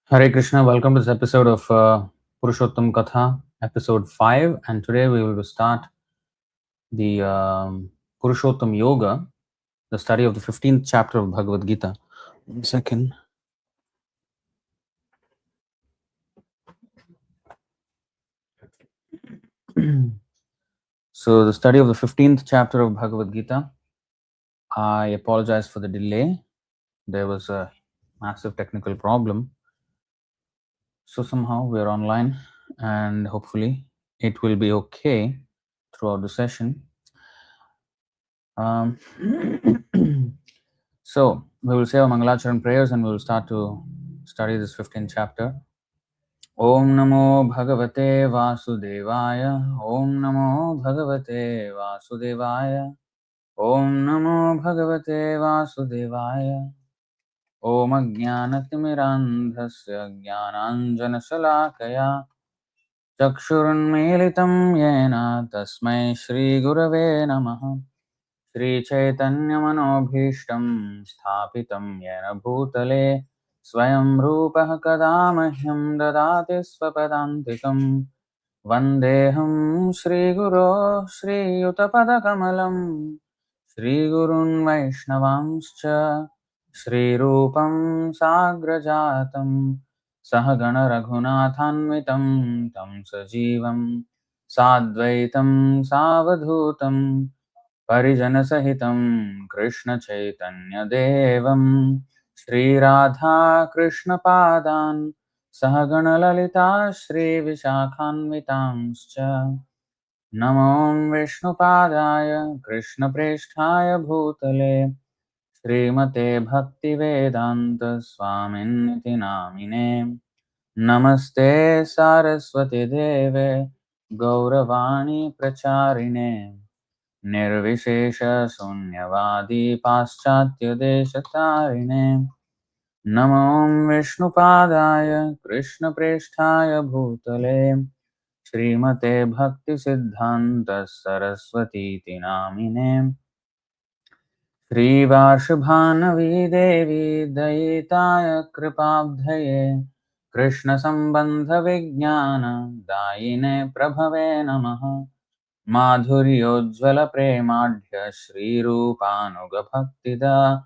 Hare Krishna, welcome to this episode of Puruṣottama-kathā, episode 5. And today we will start the Puruṣottama-yoga, the study of the 15th chapter of Bhagavad Gita. 1 second. So, the study of the 15th chapter of Bhagavad Gita. I apologize for the delay. There was a massive technical problem. So, somehow we are online and hopefully it will be okay throughout the session. So, we will say our Mangalacharan prayers and we will start to study this 15th chapter. Om Namo Bhagavate Vasudevaya. Om Namo Bhagavate Vasudevaya. Om Namo Bhagavate Vasudevaya. Om Ajnanatimirandhasya Jnananjanasalakaya Chakshurunmilitam Yena Tasmai Shri Gurave Namaha. Shri Chaitanya Manobhishtam Sthapitam Yena Bhutale Swayam Rupaha Kadamahyam Dadati Swapadantikam Vandeham Shri Guru Shri Yutapada Kamalam Shri Gurun Vaishnavamscha Shri Rupam Sagrajatam Sahagana Raghunathanvitam Tam Sajivam Sadvaitam Savadhutam Parijanasahitam Krishna Chaitanya Devam Shri Radha Krishna Padan Sahagana Lalita Shri Vishakhanvitamscha Namo Vishnu Padaya Krishna Presthaya Bhutale Srimate Bhakti Vedanta Swaminiti Namine Namaste Saraswati Deve Gauravani Pracharine Nirvishesha Sunyavadi Paschatya Deshatarine Namo Vishnu Padaya Krishna Presthaya Bhutale Srimate Bhakti Siddhanta Saraswati Namine Shri Varshabhanavi Devi Dayitaya Kripabdhaye Krishna Sambandha Vijnana Dayine Prabhave Namaha Madhuryojjvala Premadhya Shri Rupanuga Bhaktida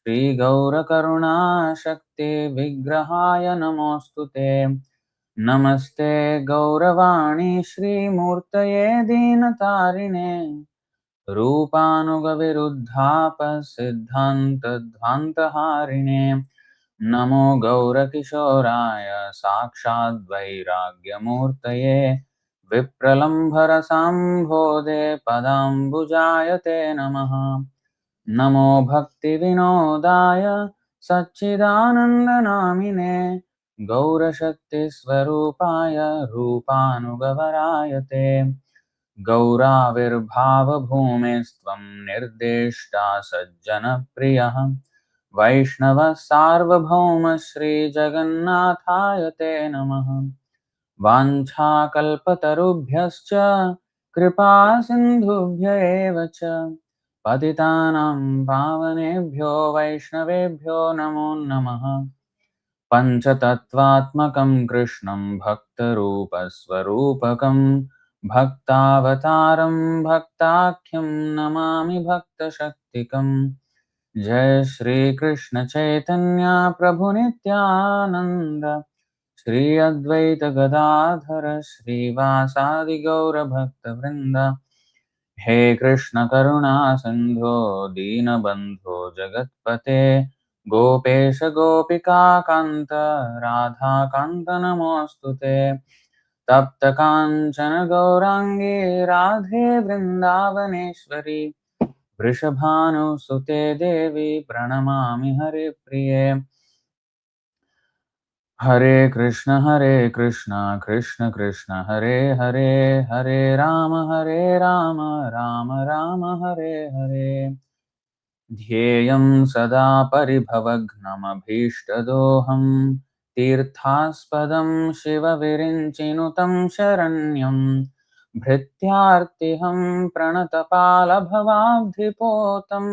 Shri Gaura Karuna Shakti Vigrahaya Namostute Namaste Gauravani Shri Murtaye Dinatarine Rupanuga Viruddhapa Siddhanta Dhvantaharine Namo Gaura Kishoraya Sakshad Vairagya Murtaye Vipralambhara Sambhode Padambujayate Namaha Namo Bhakti Vinodaya Satchidananda Namine Gaura Shakti Swarupaya Rupanugavarayate Gauravirbhava Bhumistvam Nirdeshta Sajjana Priyaha Vaishnava Sarvabhauma Shri Jagannathayate Namaha Vancha Kalpatarubhyascha Kripa Sindhubhya Evacha Patitanam Pavanebhyo Vaishnavebhyo Namo Namaha Panchatattvatmakam Krishnam Bhaktarupa Swarupakam Bhaktavataram Bhaktakyam Namami Bhakta Shaktikam Jai Shri Krishna Chaitanya Prabhu Nityananda Shri Advaita Gadadhara Shri Vasadi Gaura Bhakta Vrinda He Krishna Karuna Sindho Dina Bandho Jagatpate Gopesha Gopika Kanta Radha Kanta Namostute Tapta Kanchana Gaurangi Radhe Vrindavaneshwari Vrishabhanu Sute Devi Pranamami Hare Priye Hare Krishna Krishna Krishna Hare Hare Hare Rama Rama Rama Hare Hare Dhyeyam Sada Paribhavagnamabhishtadoham Tirthaspadam Shiva Virinchinutam Sharanyam Bhrityartiham Pranatapala Bhavabdhipotam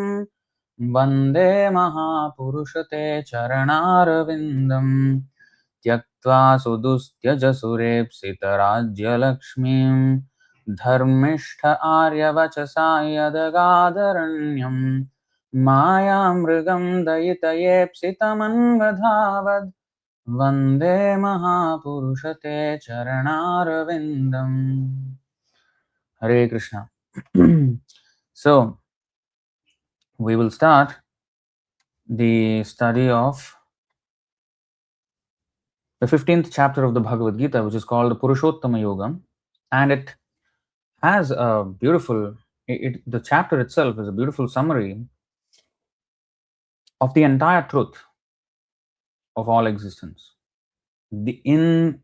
Vande Mahapurushate Charanarvindam Tyaktva sudustyaja surepsita rajya lakshmim dharmishtha arya vachasa yadagadaranyam maya mrigam dayitayepsitaman vadhavad Vande Mahapurushate Charanarvindam. Hare Krishna. So, we will start the study of the 15th chapter of the Bhagavad Gita, which is called the Puruṣottama-yoga. And it has a beautiful, the chapter itself is a beautiful summary of the entire truth of all existence. In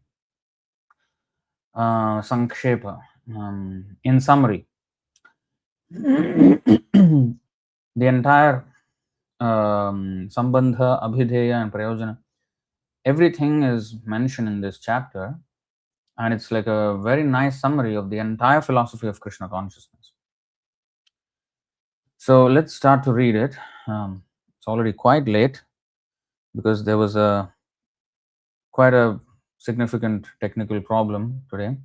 Sankshepa, in summary, the entire Sambandha, Abhideya, and Prayojana, everything is mentioned in this chapter, and it's like a very nice summary of the entire philosophy of Krishna consciousness. So let's start to read it. It's already quite late because there was quite a significant technical problem today.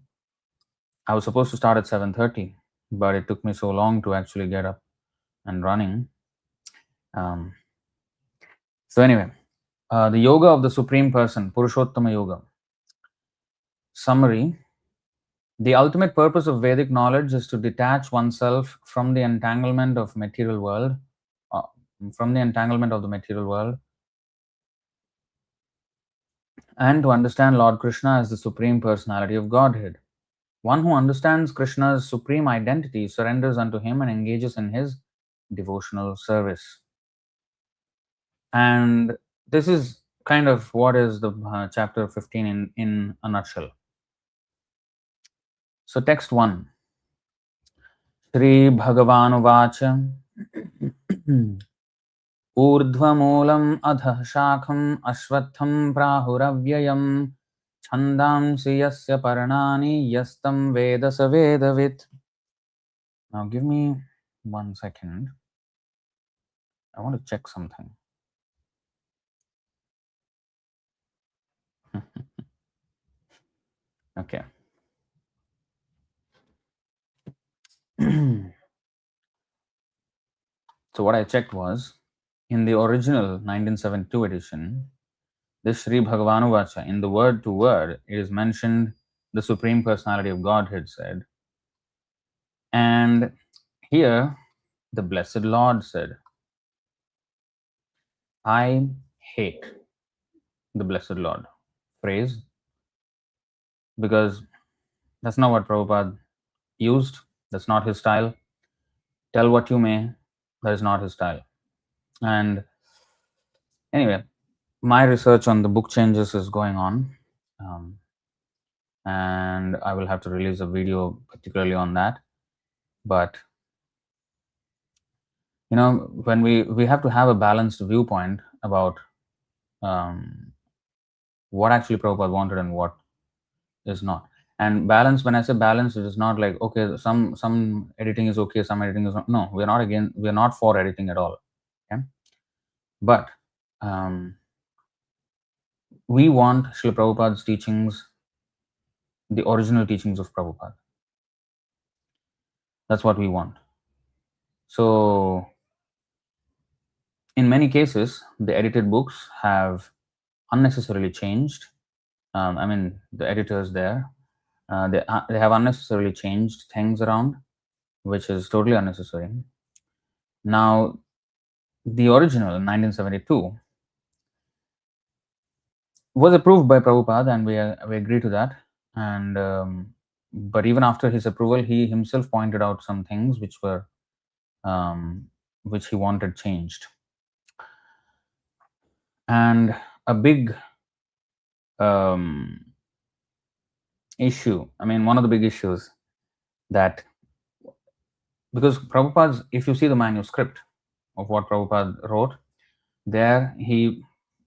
I was supposed to start at 7:30, but it took me so long to actually get up and running. So anyway, the yoga of the Supreme Person, Puruṣottama-yoga. Summary. The ultimate purpose of Vedic knowledge is to detach oneself from the entanglement of material world, from the entanglement of the material world, and to understand Lord Krishna as the Supreme Personality of Godhead. One who understands Krishna's supreme identity surrenders unto him and engages in his devotional service. And this is kind of what is the chapter 15 in a nutshell. So text 1. Shri Bhagavan ऊर्ध्वमूलम् अधः शाखम् अश्वत्थं प्राहुरव्ययम् छन्दांसि यस्य पर्णानि यस्तं वेद स वेदवित्. Now give me 1 second. I want to check something. Okay. So what I checked was, in the original 1972 edition, this Sri Bhagavanuvacha, in the word to word, it is mentioned the Supreme Personality of Godhead said. And here, the Blessed Lord said, I hate the Blessed Lord phrase, because that's not what Prabhupada used. That's not his style. Tell what you may, that is not his style. And anyway, my research on the book changes is going on. And I will have to release a video particularly on that. But you know, when we have to have a balanced viewpoint about what actually Prabhupada wanted and what is not. And balance, when I say balance, it is not like, okay, some editing is okay, some editing is not. No, we're not for editing at all. Okay? But we want Srila Prabhupada's teachings, the original teachings of Prabhupada. That's what we want. So in many cases, the edited books have unnecessarily changed. I mean, the editors there, they have unnecessarily changed things around, which is totally unnecessary. Now, the original 1972 was approved by Prabhupada, and we agree to that. And but even after his approval, he himself pointed out some things which were which he wanted changed. And a big issue, I mean, one of the big issues that, because Prabhupada's, if you see the manuscript of what Prabhupada wrote, there he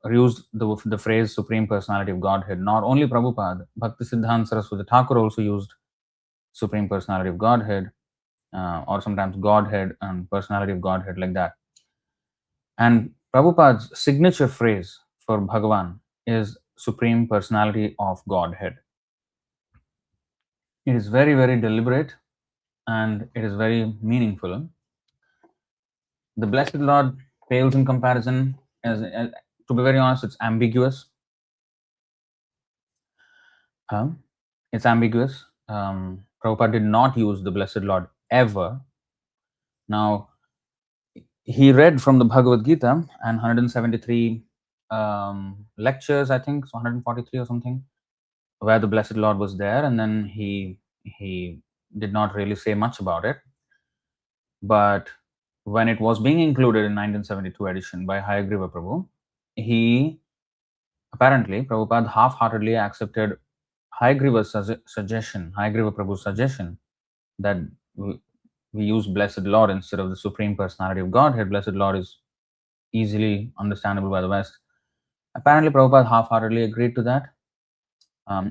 used the phrase Supreme Personality of Godhead. Not only Prabhupada, Bhaktisiddhanta Saraswati Thakur also used Supreme Personality of Godhead, or sometimes Godhead and Personality of Godhead, like that. And Prabhupada's signature phrase for Bhagavan is Supreme Personality of Godhead. It is very, very deliberate and it is very meaningful. The Blessed Lord pales in comparison, to be very honest, it's ambiguous. It's ambiguous. Prabhupada did not use the Blessed Lord ever. Now, he read from the Bhagavad Gita and 173 lectures, I think, so 143 or something, where the Blessed Lord was there, and then he did not really say much about it. But when it was being included in 1972 edition by Hayagriva Prabhu, Prabhupada half-heartedly accepted Hayagriva Prabhu's suggestion that we use Blessed Lord instead of the Supreme Personality of Godhead. Blessed Lord is easily understandable by the West. Apparently, Prabhupada half-heartedly agreed to that.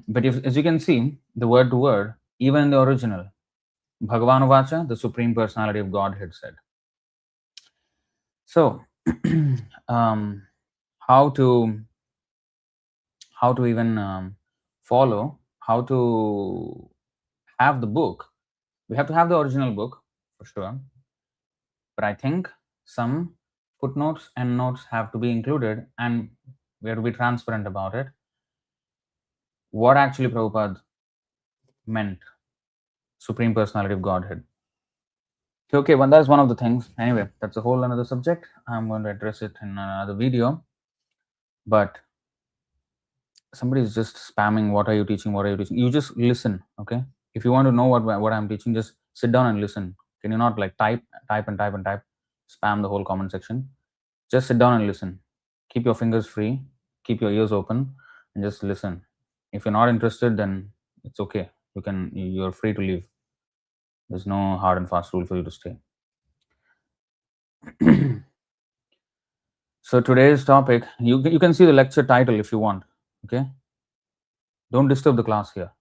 But as you can see, the word to word, even in the original, Bhagavan Vacha, the Supreme Personality of Godhead said. So, how to even follow, how to have the book? We have to have the original book for sure, but I think some footnotes and notes have to be included, and we have to be transparent about it. What actually Prabhupada meant, Supreme Personality of Godhead. Okay, well, that's one of the things. Anyway, that's a whole another subject. I'm going to address it in another video. But somebody is just spamming, what are you teaching? What are you teaching? You just listen, okay? If you want to know what I'm teaching, just sit down and listen. Can you not like type, spam the whole comment section? Just sit down and listen. Keep your fingers free, keep your ears open, and just listen. If you're not interested, then it's okay. You're free to leave. There's no hard and fast rule for you to stay. So today's topic, you can see the lecture title if you want, okay? Don't disturb the class here.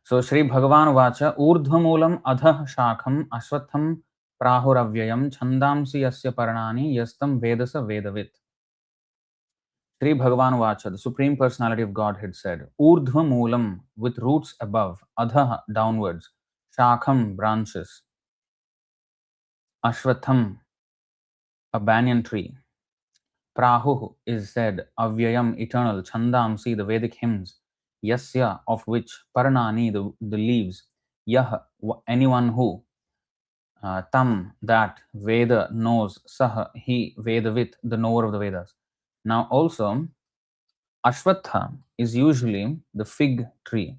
So Shri Bhagavan Vacha Urdhvamulam Adhah Shakham Ashwatham Prahuravyayam Chandamsi Yasya Paranani Yastam Vedasa Vedavit. Shri Bhagavan Vacha, the Supreme Personality of Godhead said, Urdhvamulam, with roots above, Adhah, downwards, Shakham, branches, Ashwatham, a banyan tree, Prahu is said, Avyayam, eternal, Chandamsi, the Vedic hymns, Yasya, of which, Paranani, the leaves, Yah, anyone who, Tam, that, Veda, knows, Sah, he, Vedavit, the knower of the Vedas. Now also, Ashwatha is usually the fig tree.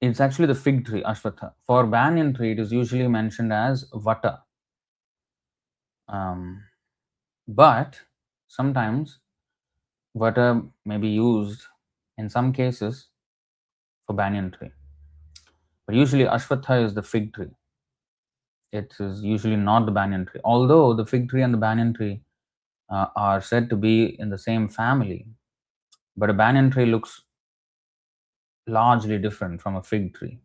It's actually the fig tree, Ashwatha. For banyan tree, it is usually mentioned as Vata. But sometimes Vata may be used in some cases for banyan tree. But usually Ashwatha is the fig tree. It is usually not the banyan tree. Although the fig tree and the banyan tree are said to be in the same family, but a banyan tree looks largely different from a fig tree.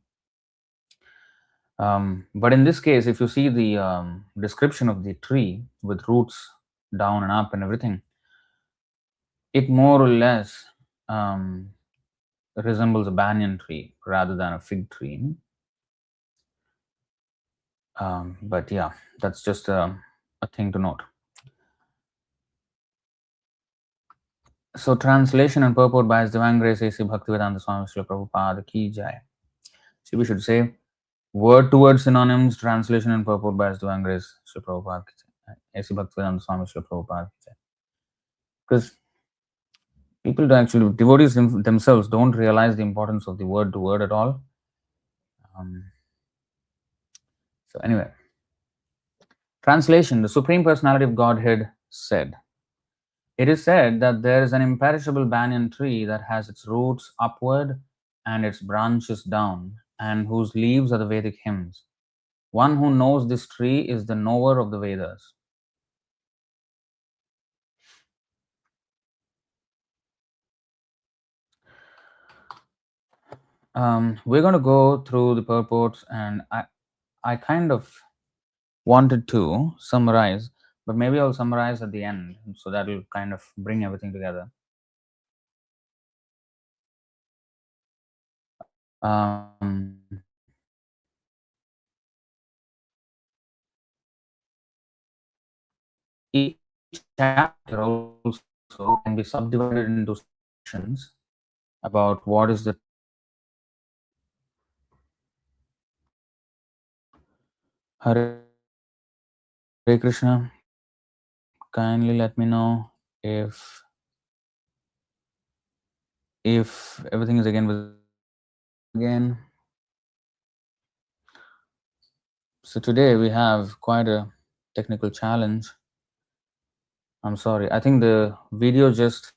But in this case, if you see the description of the tree with roots down and up and everything, it more or less resembles a banyan tree rather than a fig tree. But yeah, that's just a thing to note. So translation and purport by His Divine Grace A.C. Bhaktivedanta Swami Srila Prabhupada Ki Jai. So we should say word to word synonyms, translation and purport by His Divine Grace Srila Prabhupada Ki Jai. A.C. Bhaktivedanta Swami Srila Prabhupada Ki Jai. Because people devotees themselves don't realize the importance of the word to word at all. So anyway, translation. The Supreme Personality of Godhead said, it is said that there is an imperishable banyan tree that has its roots upward and its branches down, and whose leaves are the Vedic hymns. One who knows this tree is the knower of the Vedas. We're going to go through the purports, and I kind of wanted to summarize, but maybe I'll summarize at the end, so that will kind of bring everything together. Um, each chapter also can be subdivided into sections about what is the Hare Krishna. Kindly let me know if everything is again. So today we have quite a technical challenge. I'm sorry. I think the video just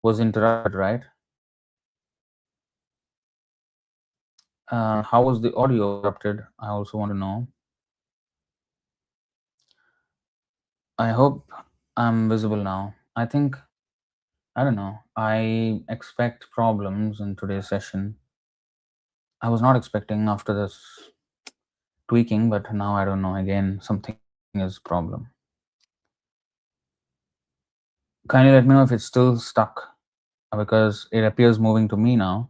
was interrupted, right? How was the audio interrupted? I also want to know. I hope I'm visible now. I think, I don't know. I expect problems in today's session. I was not expecting after this tweaking, but now I don't know. Again, something is problem. Kindly let me know if it's still stuck, because it appears moving to me now.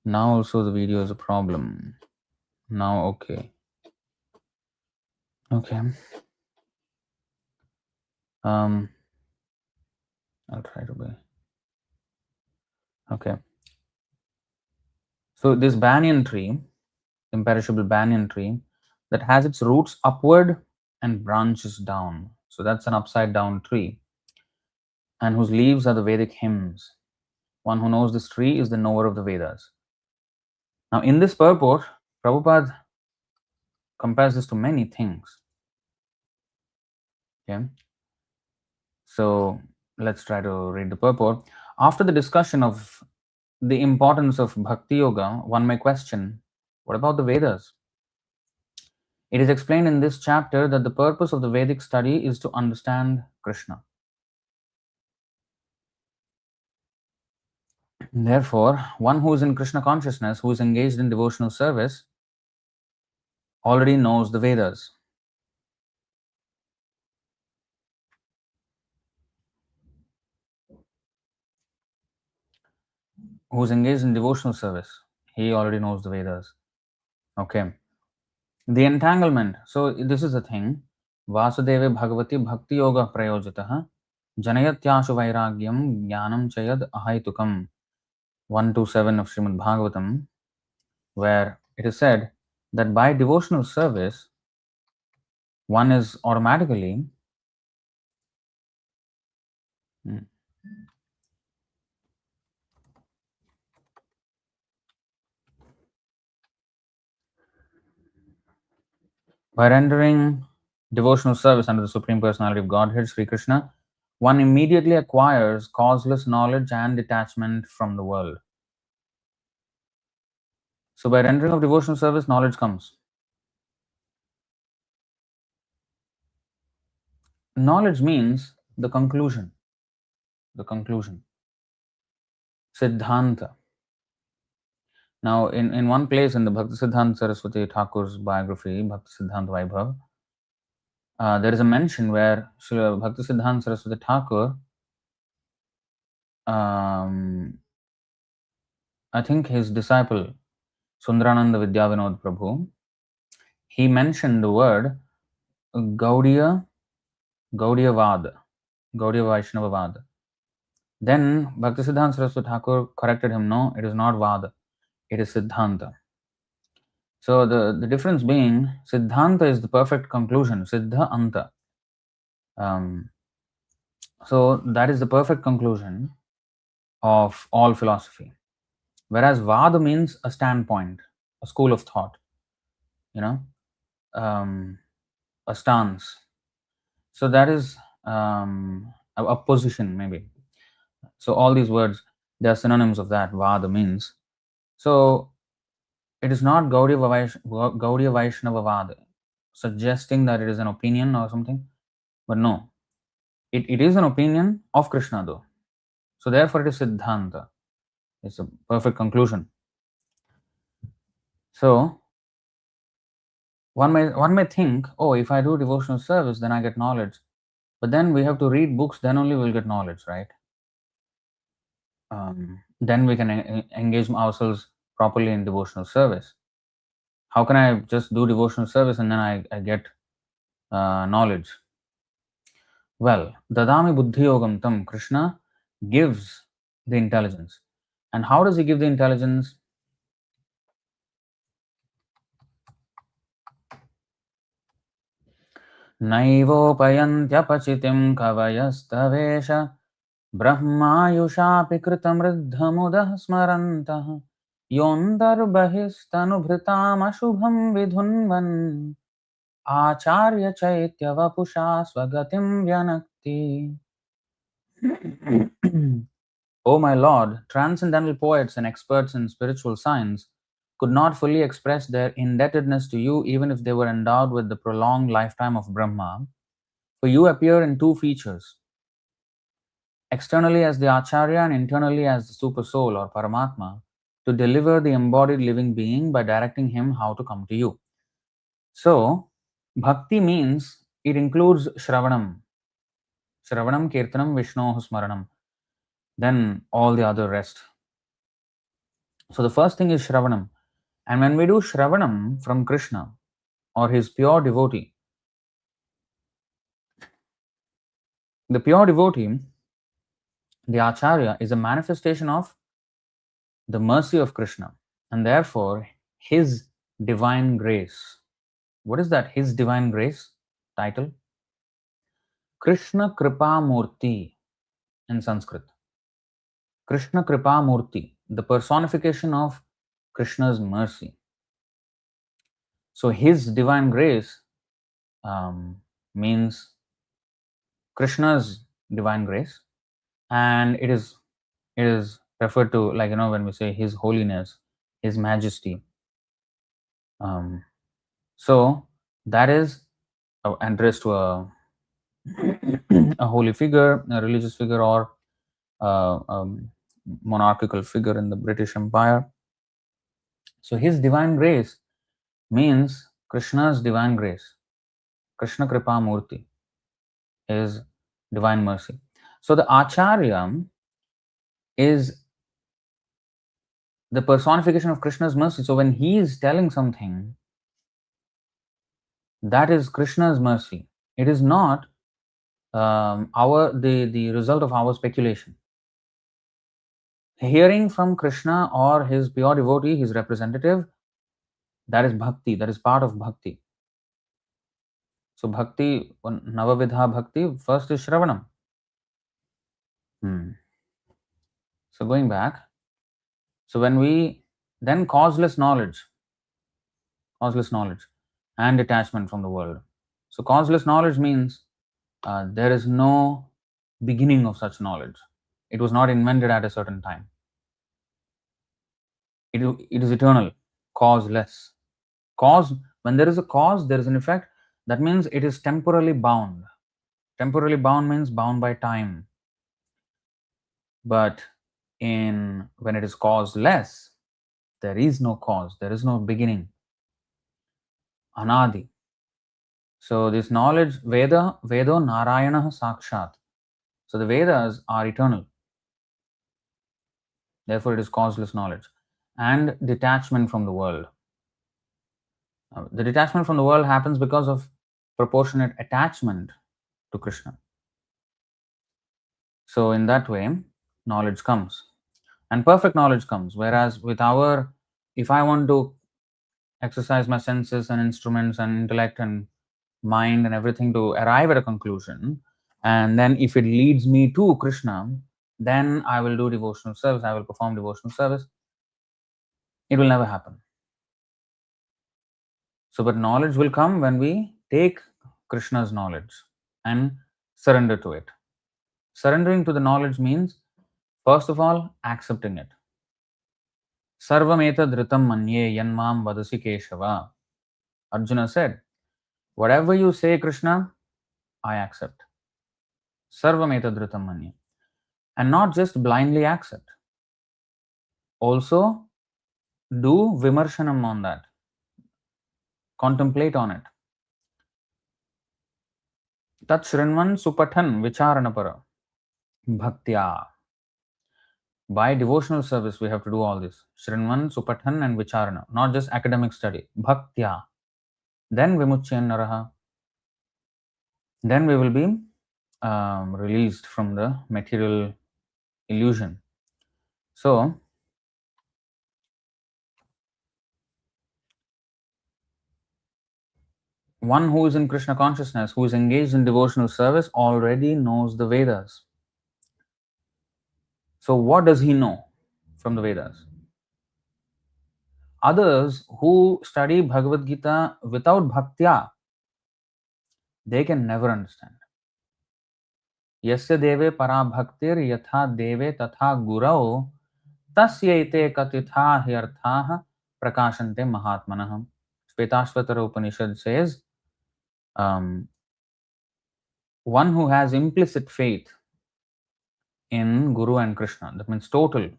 Now also the video is a problem. Now okay. Okay. I'll try to be. Okay. So this banyan tree, imperishable banyan tree, that has its roots upward and branches down. So that's an upside down tree, and whose leaves are the Vedic hymns. One who knows this tree is the knower of the Vedas. Now, in this purport, Prabhupada compares this to many things. Okay. So let's try to read the purport. After the discussion of the importance of Bhakti Yoga, one may question, what about the Vedas? It is explained in this chapter that the purpose of the Vedic study is to understand Krishna. Therefore, one who is in Krishna consciousness, who is engaged in devotional service, already knows the Vedas. Who is engaged in devotional service, he already knows the Vedas. Okay. The entanglement. So this is the thing. Vasudeve Bhagavati Bhakti Yoga Prayojitaha Janayatyashu Vairagyam Jnanam Chayad Ahaitukam 127 of Srimad Bhagavatam, where it is said that by devotional service, one is automatically by rendering devotional service under the Supreme Personality of Godhead, Sri Krishna, one immediately acquires causeless knowledge and detachment from the world. So by rendering of devotional service, knowledge comes. Knowledge means the conclusion. The conclusion. Siddhanta. Now, in one place in the Bhakti Siddhanta Saraswati Thakur's biography, Bhakti Siddhanta Vaibhav, there is a mention where Srila Bhakti Siddhanta Saraswati Thakur, I think his disciple, Sundarananda Vidyavinod Prabhu, he mentioned the word Gaudiya Vada, Gaudiya Vaishnava Vada. Then Bhaktisiddhanta Saraswati Thakur corrected him, no, it is not Vada, it is Siddhanta. So the difference being, Siddhanta is the perfect conclusion, Siddha Anta. So that is the perfect conclusion of all philosophy. Whereas Vada means a standpoint, a school of thought, a stance. So that is a position, maybe. So all these words, they are synonyms of that. Vada means. So it is not Gaudiya Vaishnava Vada, suggesting that it is an opinion or something. But no, it is an opinion of Krishna though. So therefore it is Siddhanta. It's a perfect conclusion. So one may think, oh, if I do devotional service, then I get knowledge. But then we have to read books, then only we'll get knowledge, right? Then we can engage ourselves properly in devotional service. How can I just do devotional service and then I get knowledge? Well, Dadami Buddhi Yogam Tam, Krishna gives the intelligence. And how does he give the intelligence? Naivopayantyapachitiം kavayasthavesha brahmayushapi kritamriddhamudah smarantah yondarbahistanubhritam ashubham vidhunvan acharya chaitya vapusha swagatim vyanakti. O my Lord, transcendental poets and experts in spiritual science could not fully express their indebtedness to you even if they were endowed with the prolonged lifetime of Brahma, for you appear in two features, externally as the Acharya and internally as the Super Soul or Paramatma, to deliver the embodied living being by directing him how to come to you. So, bhakti means it includes Shravanam, Kirtanam, Vishnoh Smaranam, then all the other rest. So the first thing is Shravanam. And when we do Shravanam from Krishna or his pure devotee, the pure devotee, the Acharya, is a manifestation of the mercy of Krishna and therefore his divine grace. What is that? His divine grace title? Krishna Kripa Murti in Sanskrit. Krishna Kripa Murti, the personification of Krishna's mercy. So his divine grace means Krishna's divine grace, and it is referred to, like, when we say his holiness, his majesty. So that is addressed to a holy figure, a religious figure, or a monarchical figure in the British Empire. So his divine grace means Krishna's divine grace, Krishna Kripa Murti, his divine mercy. So the Acharya is the personification of Krishna's mercy. So when he is telling something, that is Krishna's mercy. It is not the result of our speculation. Hearing from Krishna or his pure devotee, his representative, that is bhakti. That is part of bhakti. So bhakti, Navavidha bhakti, first is Shravanam. So going back, so when we then causeless knowledge and detachment from the world. So causeless knowledge means there is no beginning of such knowledge. It was not invented at a certain time. It is eternal, causeless. Cause, when there is a cause, there is an effect. That means it is temporally bound. Temporally bound means bound by time. But when it is causeless, there is no cause, there is no beginning. Anadi. So this knowledge, Vedo Narayana Sakshat. So the Vedas are eternal. Therefore, it is causeless knowledge. And detachment from the world. The detachment from the world happens because of proportionate attachment to Krishna. So in that way, knowledge comes. And perfect knowledge comes. Whereas if I want to exercise my senses and instruments and intellect and mind and everything to arrive at a conclusion, and then if it leads me to Krishna, then I will do devotional service, I will perform devotional service. It will never happen. So, but knowledge will come when we take Krishna's knowledge and surrender to it. Surrendering to the knowledge means, first of all, accepting it. Sarvam etadritam manye yanmam vadasi Keshava. Arjuna said, whatever you say, Krishna, I accept. Sarvam etadritam manye. and not just blindly accept. Also, do vimarshanam on that, contemplate on it. Tat shrinvan supathan vicharanapara bhaktya. By devotional service, we have to do all this. Shrinvan, supathan, and vicharana, not just academic study. Bhaktya. Then vimuchyan naraha. Then we will be released from the material illusion. So, one who is in Krishna consciousness, who is engaged in devotional service, already knows the Vedas. So, what does he know from the Vedas? Others who study Bhagavad Gita without bhaktya, they can never understand. Yasya deve para bhaktir yatha deve tatha gurau tasya ite katitha hyarthaha prakashante mahatmanah. Shvetashvatara Upanishad says, one who has implicit faith in Guru and Krishna, that means total,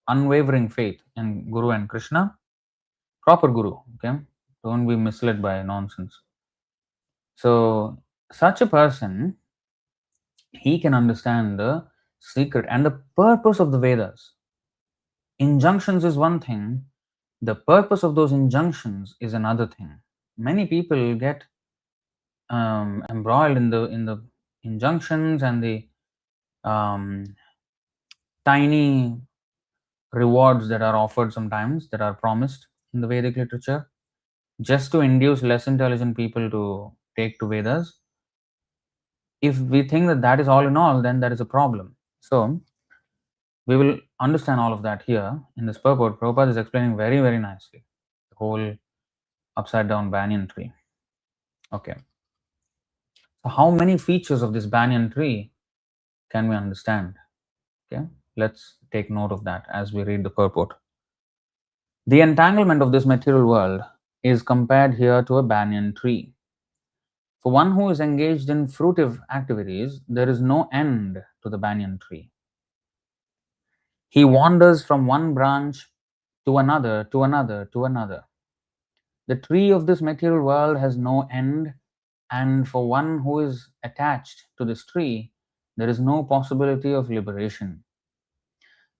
unwavering faith in Guru and Krishna, proper Guru, okay? Don't be misled by nonsense. So, such a person, he can understand the secret and the purpose of the Vedas. Injunctions is one thing, the purpose of those injunctions is another thing. Many people get embroiled in the injunctions and the tiny rewards that are offered sometimes, that are promised in the Vedic literature, just to induce less intelligent people to take to Vedas. If we think that that is all in all, then that is a problem. So, we will understand all of that here in this purport. Prabhupada is explaining very, very nicely the whole upside down banyan tree. Okay. So, how many features of this banyan tree can we understand? Okay. Let's take note of that as we read the purport. The entanglement of this material world is compared here to a banyan tree. For one who is engaged in fruitive activities, there is no end to the banyan tree. He wanders from one branch to another, to another, to another. The tree of this material world has no end, and for one who is attached to this tree, there is no possibility of liberation.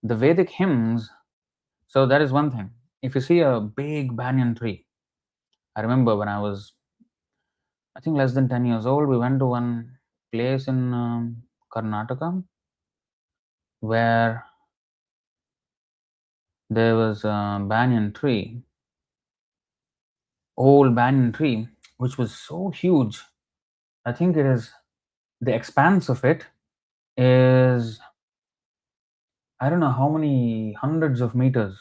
The Vedic hymns, so that is one thing. If you see a big banyan tree, I remember when I was, I think, less than 10 years old, we went to one place in Karnataka where there was a banyan tree, old banyan tree, which was so huge. I think it is, the expanse of it is, I don't know how many hundreds of meters.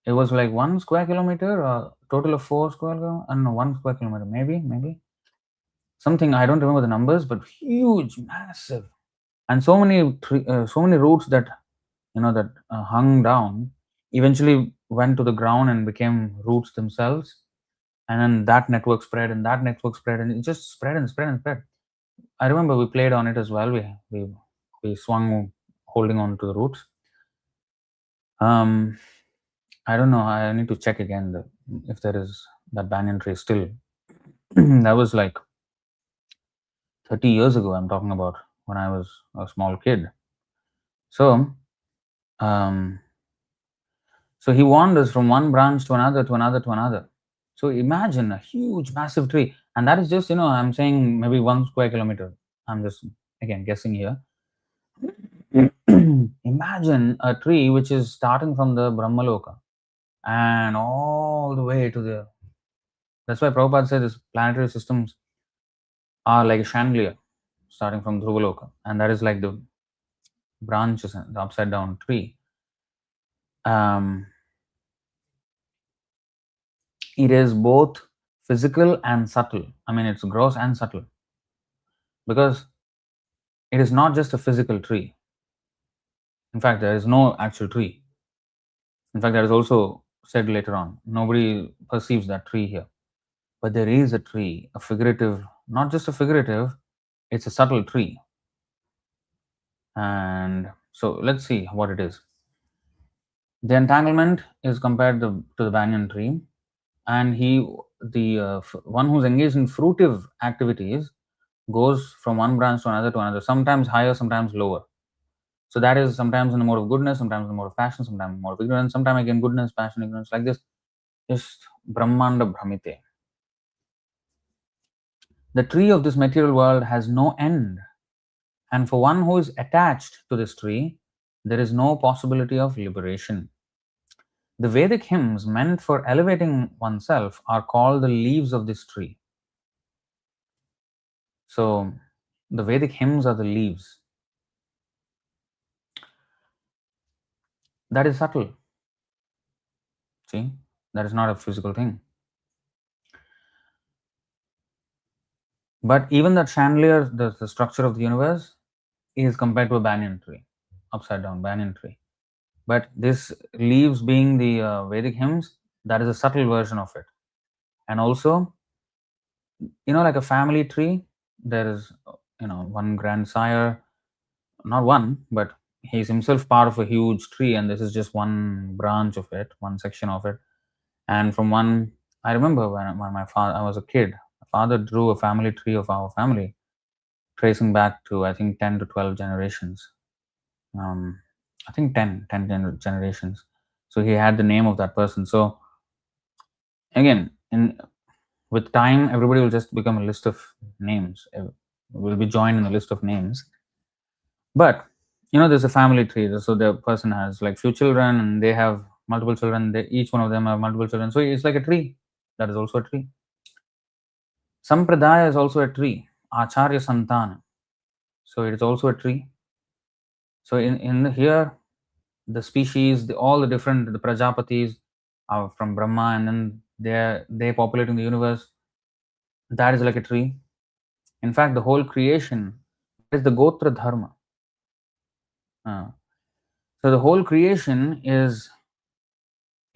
It was like 1 square kilometer, or total of 4 square kilometer. I don't know, 1 square kilometer, maybe something. I don't remember the numbers, but huge, massive, and so many roots that that hung down. Eventually, went to the ground and became roots themselves, and then that network spread, and that network spread, and it just spread and spread and spread. I remember we played on it as well. We swung, holding on to the roots. I don't know. I need to check again if there is that banyan tree still. That was like 30 years ago. I'm talking about when I was a small kid. So, so he wanders from one branch to another, to another, to another. So imagine a huge, massive tree, and that is just I'm saying maybe 1 square kilometer. I'm just again guessing here. Imagine a tree which is starting from the Brahmaloka and all the way to the. That's why Prabhupada said these planetary systems are like a chandelier starting from Dhruvaloka, and that is like the branches and the upside down tree. It is both physical and subtle. I mean, it's gross and subtle because it is not just a physical tree. In fact, there is no actual tree. In fact, that is also said later on. Nobody perceives that tree here. But there is a tree, a figurative, not just a figurative, it's a subtle tree. And so let's see what it is. The entanglement is compared to the banyan tree, and one who's engaged in fruitive activities goes from one branch to another, sometimes higher, sometimes lower. So that is sometimes in the mode of goodness, sometimes in the mode of passion, sometimes in the mode of ignorance, sometimes again goodness, passion, ignorance, like this. Just Brahmanda Brahmite. The tree of this material world has no end, and for one who is attached to this tree, there is no possibility of liberation. The Vedic hymns meant for elevating oneself are called the leaves of this tree. So, the Vedic hymns are the leaves. That is subtle. See, that is not a physical thing. But even that chandelier, the structure of the universe, is compared to a banyan tree, upside down banyan tree. But this leaves being the Vedic hymns, that is a subtle version of it. And also, like a family tree, there is, one grandsire, not one, but he's himself part of a huge tree, and this is just one branch of it, one section of it. And from one, I remember when my father, I was a kid, my father drew a family tree of our family, tracing back to I think 10 to 12 generations. I think 10 generations. So he had the name of that person. So again, in with time, everybody will just become a list of names. Will be joined in the list of names. But there's a family tree. So the person has like few children, and they have multiple children. Each one of them have multiple children. So it's like a tree. That is also a tree. Sampradaya is also a tree. Acharya Santana. So it is also a tree. So here, the species, all the different the Prajapatis are from Brahma, and then they populating the universe. That is like a tree. In fact, the whole creation is the Gotra Dharma. So the whole creation is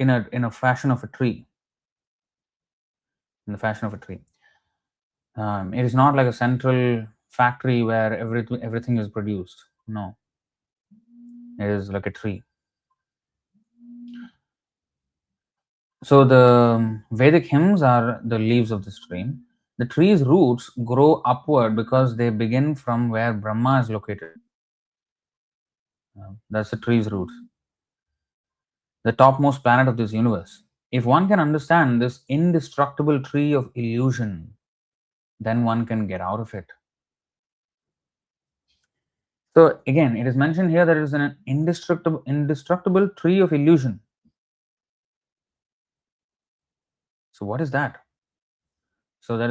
in a fashion of a tree. In the fashion of a tree. It is not like a central factory where everything is produced. No, it is like a tree. So the Vedic hymns are the leaves of this tree. The tree's roots grow upward because they begin from where Brahma is located. That's the tree's roots. The topmost planet of this universe. If one can understand this indestructible tree of illusion, then one can get out of it. So again, it is mentioned here that it is an indestructible tree of illusion. So what is that? So that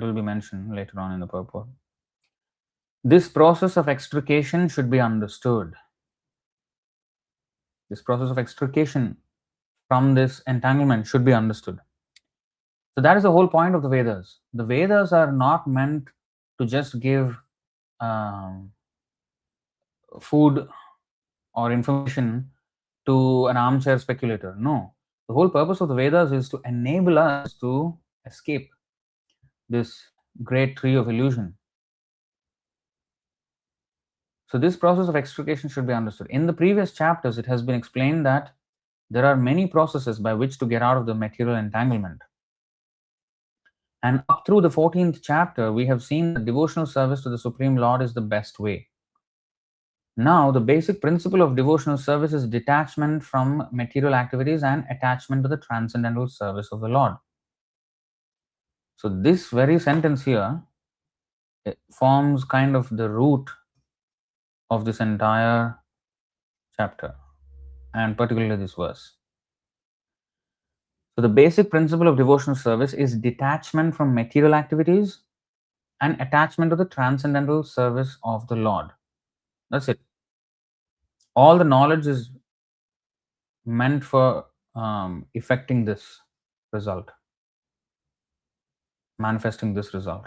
will be mentioned later on in the purport. This process of extrication should be understood. This process of extrication from this entanglement should be understood. So that is the whole point of the Vedas. The Vedas are not meant to just give food or information to an armchair speculator. No. The whole purpose of the Vedas is to enable us to escape this great tree of illusion. So this process of extrication should be understood. In the previous chapters, it has been explained that there are many processes by which to get out of the material entanglement. And up through the 14th chapter, we have seen that devotional service to the Supreme Lord is the best way. Now, the basic principle of devotional service is detachment from material activities and attachment to the transcendental service of the Lord. So this very sentence here forms kind of the root of this entire chapter, and particularly this verse. So the basic principle of devotional service is detachment from material activities and attachment to the transcendental service of the Lord. That's it. All the knowledge is meant for effecting this result, manifesting this result.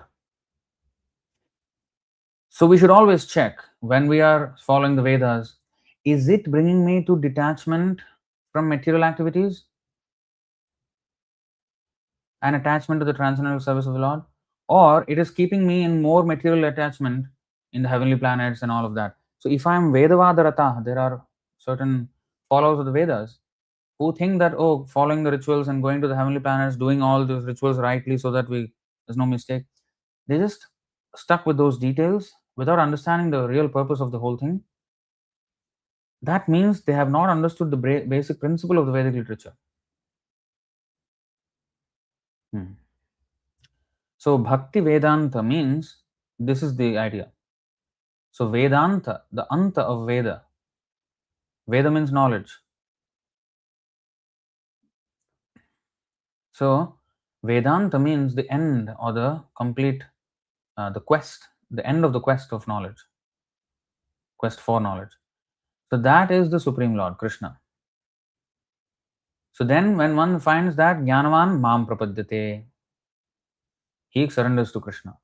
So we should always check when we are following the Vedas, is it bringing me to detachment from material activities and attachment to the transcendental service of the Lord? Or it is keeping me in more material attachment in the heavenly planets and all of that? So if I am Vedavadarata, there are certain followers of the Vedas who think that, oh, following the rituals and going to the heavenly planets, doing all those rituals rightly so that there's no mistake. They just stuck with those details without understanding the real purpose of the whole thing. That means they have not understood the basic principle of the Vedic literature. So Bhakti Vedanta means, this is the idea. So Vedanta, the Anta of Veda. Veda means knowledge. So Vedanta means the end or the complete, the quest, the end of the quest of knowledge, quest for knowledge. So that is the Supreme Lord, Krishna. So then when one finds that, Jnanavan Mam Prapadyate, he surrenders to Krishna.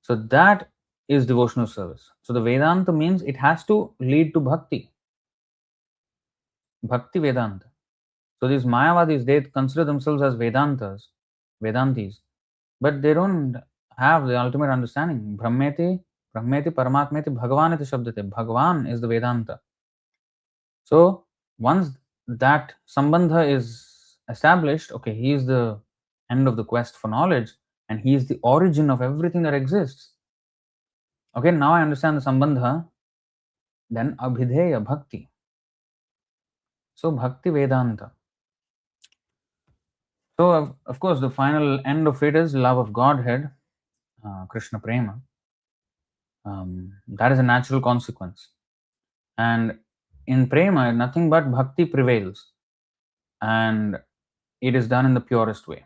So that is devotional service. So the Vedanta means it has to lead to bhakti. Bhakti Vedanta. So these Mayavadis, they consider themselves as Vedantis, but they don't have the ultimate understanding. Brahmeti, Paramatmeti, Bhagavan iti shabdate. Bhagavan is the Vedanta. So once that sambandha is established, okay, he is the end of the quest for knowledge and he is the origin of everything that exists. Okay, now I understand the sambandha, then abhideya, bhakti. So bhakti Vedanta. So of course the final end of it is love of Godhead, Krishna Prema. That is a natural consequence. And in Prema, nothing but bhakti prevails. And it is done in the purest way.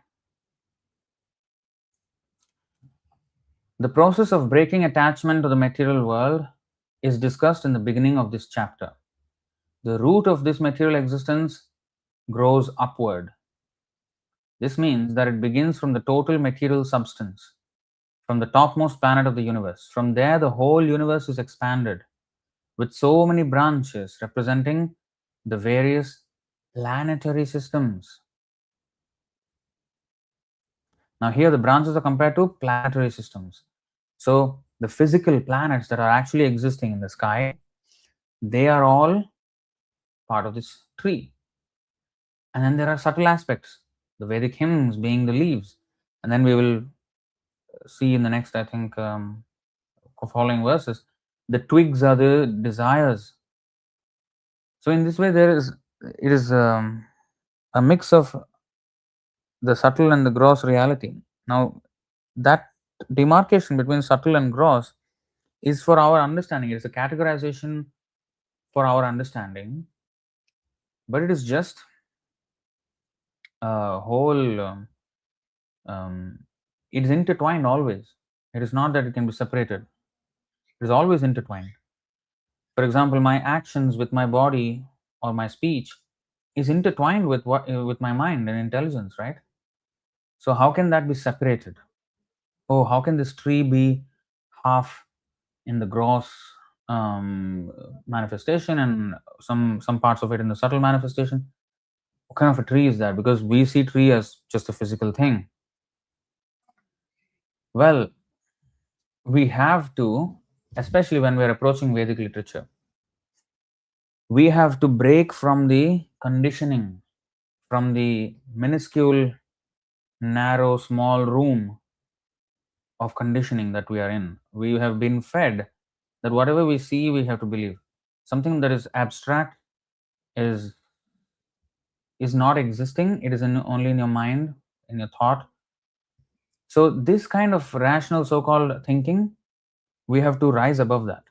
The process of breaking attachment to the material world is discussed in the beginning of this chapter. The root of this material existence grows upward. This means that it begins from the total material substance, from the topmost planet of the universe. From there, the whole universe is expanded with so many branches representing the various planetary systems. Now, here the branches are compared to planetary systems. So, the physical planets that are actually existing in the sky, they are all part of this tree. And then there are subtle aspects, the Vedic hymns being the leaves. And then we will see in the next, I think, following verses, the twigs are the desires. So in this way, it is a mix of the subtle and the gross reality. Now, that demarcation between subtle and gross is for our understanding. It is a categorization for our understanding, but it is just a whole. It is intertwined always. It is not that it can be separated. It is always intertwined. For example, my actions with my body or my speech is intertwined with with my mind and intelligence, right? So how can that be separated? Oh, how can this tree be half in the gross manifestation and some parts of it in the subtle manifestation? What kind of a tree is that? Because we see tree as just a physical thing. Well, we have to, especially when we're approaching Vedic literature, we have to break from the conditioning, from the minuscule, narrow, small room of conditioning that we are in. We have been fed that whatever we see, we have to believe. Something that is abstract is not existing. It is only in your mind, in your thought. So this kind of rational so-called thinking, we have to rise above that.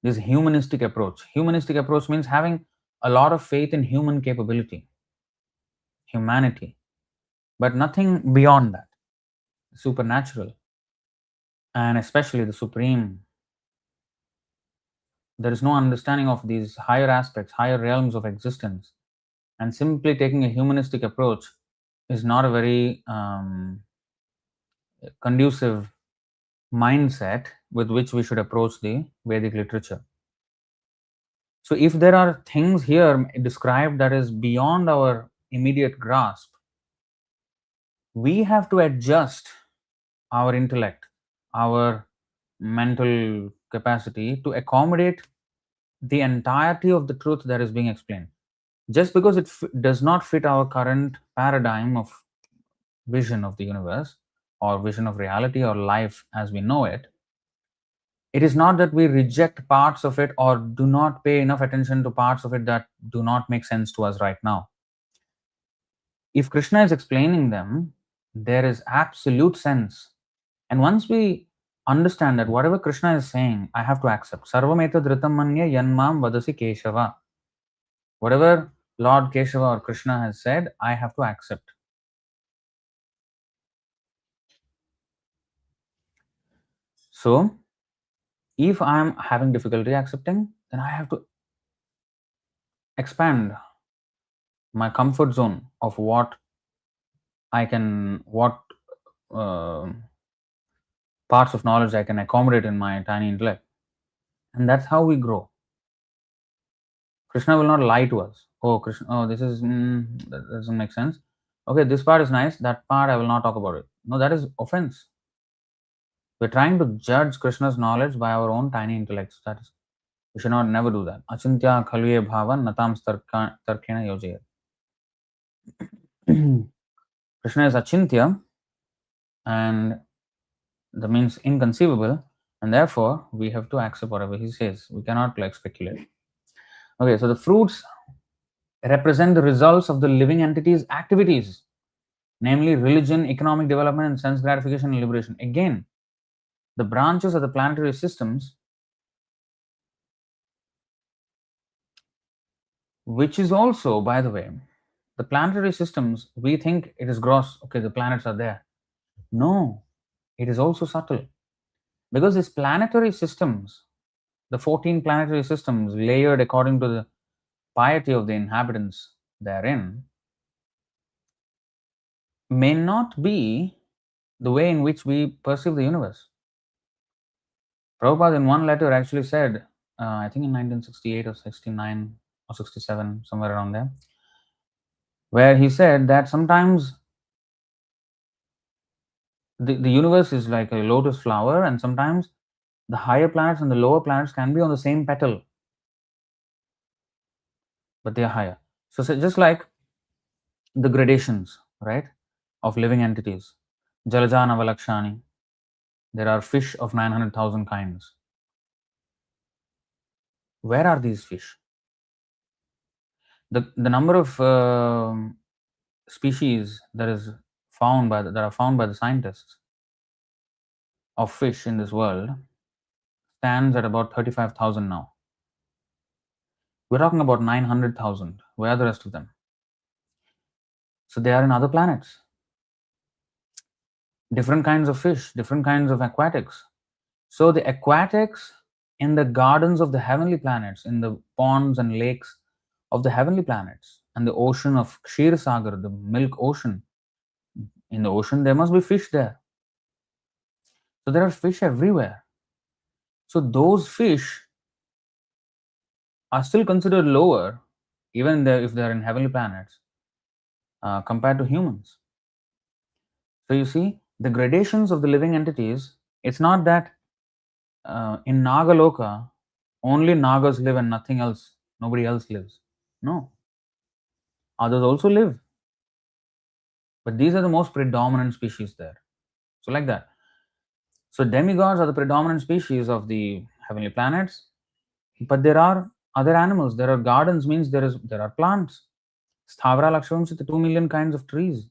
This humanistic approach. Humanistic approach means having a lot of faith in human capability, humanity, but nothing beyond that, supernatural, and especially the supreme. There is no understanding of these higher aspects, higher realms of existence, and simply taking a humanistic approach is not a very conducive mindset with which we should approach the Vedic literature. So if there are things here described that is beyond our immediate grasp, we have to adjust our intellect, our mental capacity to accommodate the entirety of the truth that is being explained. Just because it does not fit our current paradigm of vision of the universe or vision of reality or life as we know it, it is not that we reject parts of it or do not pay enough attention to parts of it that do not make sense to us right now. If Krishna is explaining them, there is absolute sense. And once we understand that whatever Krishna is saying, I have to accept. Sarvam etad manya yanmam vadasi Keshava. Whatever Lord Keshava or Krishna has said, I have to accept. So, if I am having difficulty accepting, then I have to expand my comfort zone of what uh, parts of knowledge I can accommodate in my tiny intellect. And that's how we grow. Krishna will not lie to us. Oh, Krishna, oh, that doesn't make sense. Okay, this part is nice. That part I will not talk about it. No, that is offense. We're trying to judge Krishna's knowledge by our own tiny intellects. That is, we should not never do that. Achintya khalye bhavan natam tarkena yojayat. Krishna is achintya, and that means inconceivable, and therefore we have to accept whatever he says. We cannot like speculate. Okay, so the fruits represent the results of the living entity's activities, namely religion, economic development, and sense gratification and liberation. Again, the branches of the planetary systems, which is also, by the way, the planetary systems, we think it is gross. Okay, the planets are there. No, it is also subtle. Because these planetary systems, the 14 planetary systems layered according to the piety of the inhabitants therein, may not be the way in which we perceive the universe. Prabhupada in one letter actually said, I think in 1968 or 69 or 67, somewhere around there, where he said that sometimes the universe is like a lotus flower, and sometimes the higher planets and the lower planets can be on the same petal, but they are higher. So just like the gradations, right, of living entities. Jalajana Valakshani. There are fish of 900,000 kinds. Where are these fish? The number of species that are found by the scientists of fish in this world stands at about 35,000 now. We're talking about 900,000. Where are the rest of them? So they are in other planets. Different kinds of fish, different kinds of aquatics. So the aquatics in the gardens of the heavenly planets, in the ponds and lakes of the heavenly planets, and the ocean of Kshir Sagar, the milk ocean. In the ocean, there must be fish there. So there are fish everywhere. So those fish are still considered lower, even if they are in heavenly planets, compared to humans. So you see, the gradations of the living entities, it's not that in Nagaloka, only Nagas live and nothing else, nobody else lives. No. Others also live. But these are the most predominant species there. So, like that. So, demigods are the predominant species of the heavenly planets. But there are other animals. There are gardens, means there are plants. Sthavara Lakshvamsita, 2 million kinds of trees.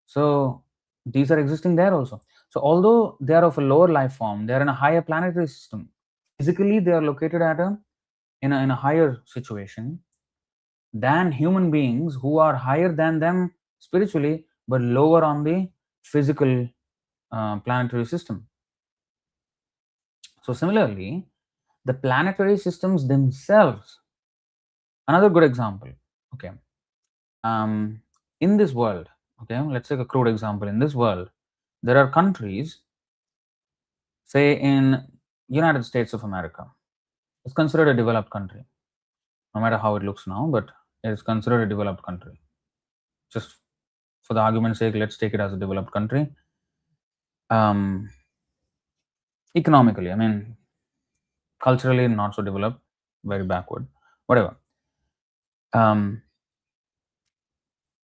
So, these are existing there also. So, although they are of a lower life form, they are in a higher planetary system. Physically, they are located in a higher situation than human beings who are higher than them spiritually but lower on the physical planetary system. So, similarly, the planetary systems themselves, another good example, okay, in this world, okay, let's take a crude example. In this world, there are countries, say in United States of America, it's considered a developed country, no matter how it looks now, but it's considered a developed country. Just for the argument's sake, let's take it as a developed country. Economically, I mean, culturally not so developed, very backward, whatever.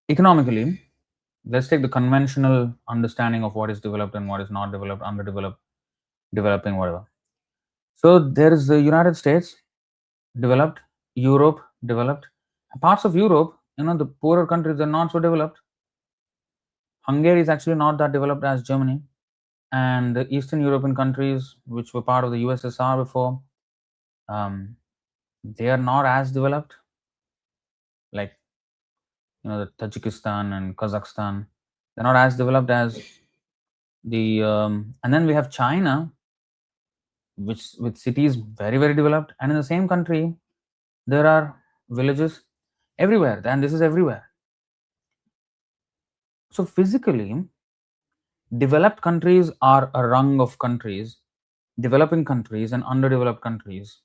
Economically, let's take the conventional understanding of what is developed and what is not developed, underdeveloped, developing, whatever. So there is the United States developed, Europe developed. Parts of Europe, the poorer countries are not so developed. Hungary is actually not that developed as Germany, and the Eastern European countries, which were part of the USSR before, they are not as developed. Like the Tajikistan and Kazakhstan, they're not as developed as the. And then we have China, which with cities very very developed, and in the same country there are villages everywhere, and this is everywhere. So physically, developed countries are a rung of countries, developing countries and underdeveloped countries.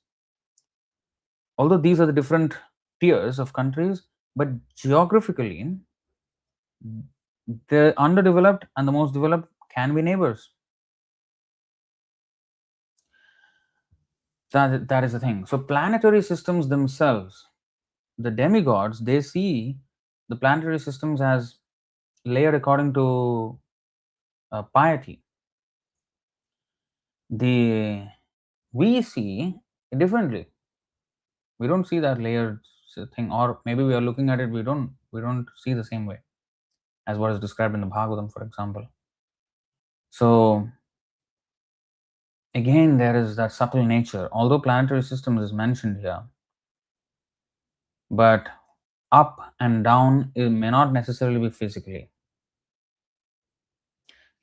Although these are the different tiers of countries, but geographically, the underdeveloped and the most developed can be neighbors. That is the thing. So planetary systems themselves, the demigods, they see the planetary systems as layered according to piety. We see it differently. We don't see that layered thing, or maybe we are looking at it. We don't see the same way as what is described in the Bhagavatam, for example. So again, there is that subtle nature. Although planetary systems is mentioned here, but up and down it may not necessarily be physically.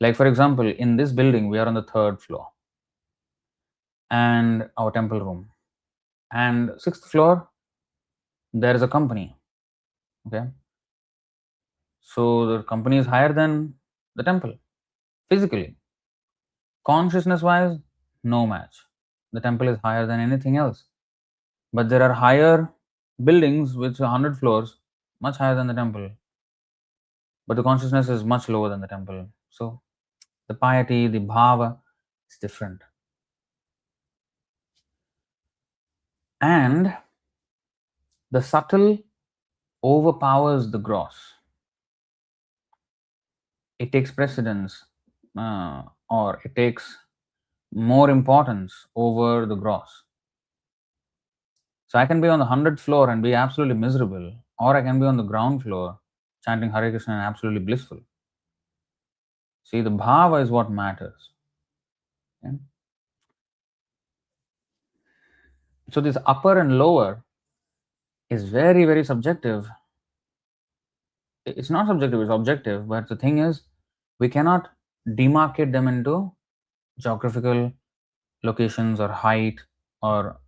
Like for example, in this building, we are on the 3rd floor, and our temple room, and 6th floor there is a company. Okay, so the company is higher than the temple physically. Consciousness wise, no match. The temple is higher than anything else. But there are higher buildings which are 100 floors, much higher than the temple. But the consciousness is much lower than the temple. So the piety, the bhava is different. And the subtle overpowers the gross. It takes precedence, or it takes more importance over the gross. So I can be on the 100th floor and be absolutely miserable, or I can be on the ground floor chanting Hare Krishna and absolutely blissful. See, the bhava is what matters. Okay? So this upper and lower is very, very subjective. It's not subjective, it's objective, but the thing is, we cannot demarcate them into geographical locations or height or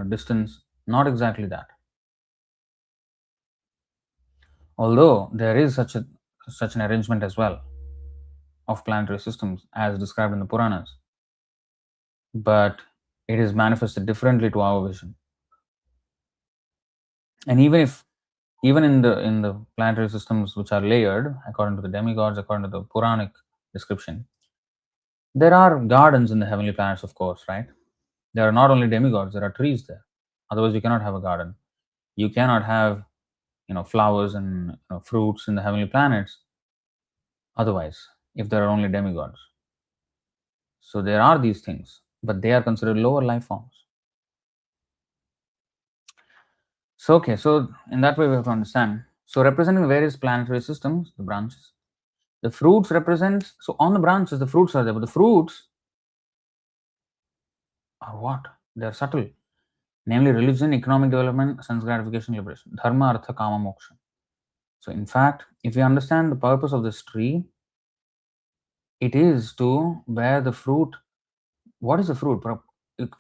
distance. Not exactly that. Although there is such an arrangement as well of planetary systems as described in the Puranas, but it is manifested differently to our vision. And even in the planetary systems which are layered according to the demigods, according to the Puranic description, there are gardens in the heavenly planets, of course, right? There are not only demigods, there are trees there. Otherwise, you cannot have a garden. You cannot have flowers and fruits in the heavenly planets. Otherwise, if there are only demigods, so there are these things, but they are considered lower life forms. So okay, so in that way we have to understand. So representing various planetary systems, the branches, the fruits represent. So on the branches, the fruits are there, but the fruits are what? They are subtle, namely religion, economic development, sense gratification, liberation, dharma, artha, kama, moksha. So in fact, if we understand the purpose of this tree, it is to bear the fruit. What is the fruit?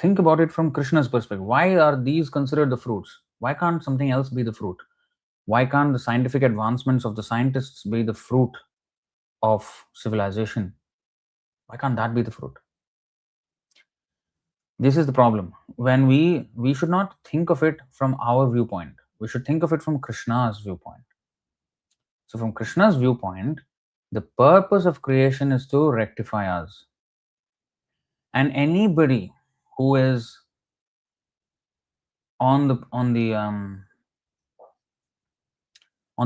Think about it from Krishna's perspective. Why are these considered the fruits? Why can't something else be the fruit? Why can't the scientific advancements of the scientists be the fruit of civilization? Why can't that be the fruit? This is the problem. When we should not think of it from our viewpoint. We should think of it from Krishna's viewpoint. So from Krishna's viewpoint, The purpose of creation is to rectify us. And anybody who is on the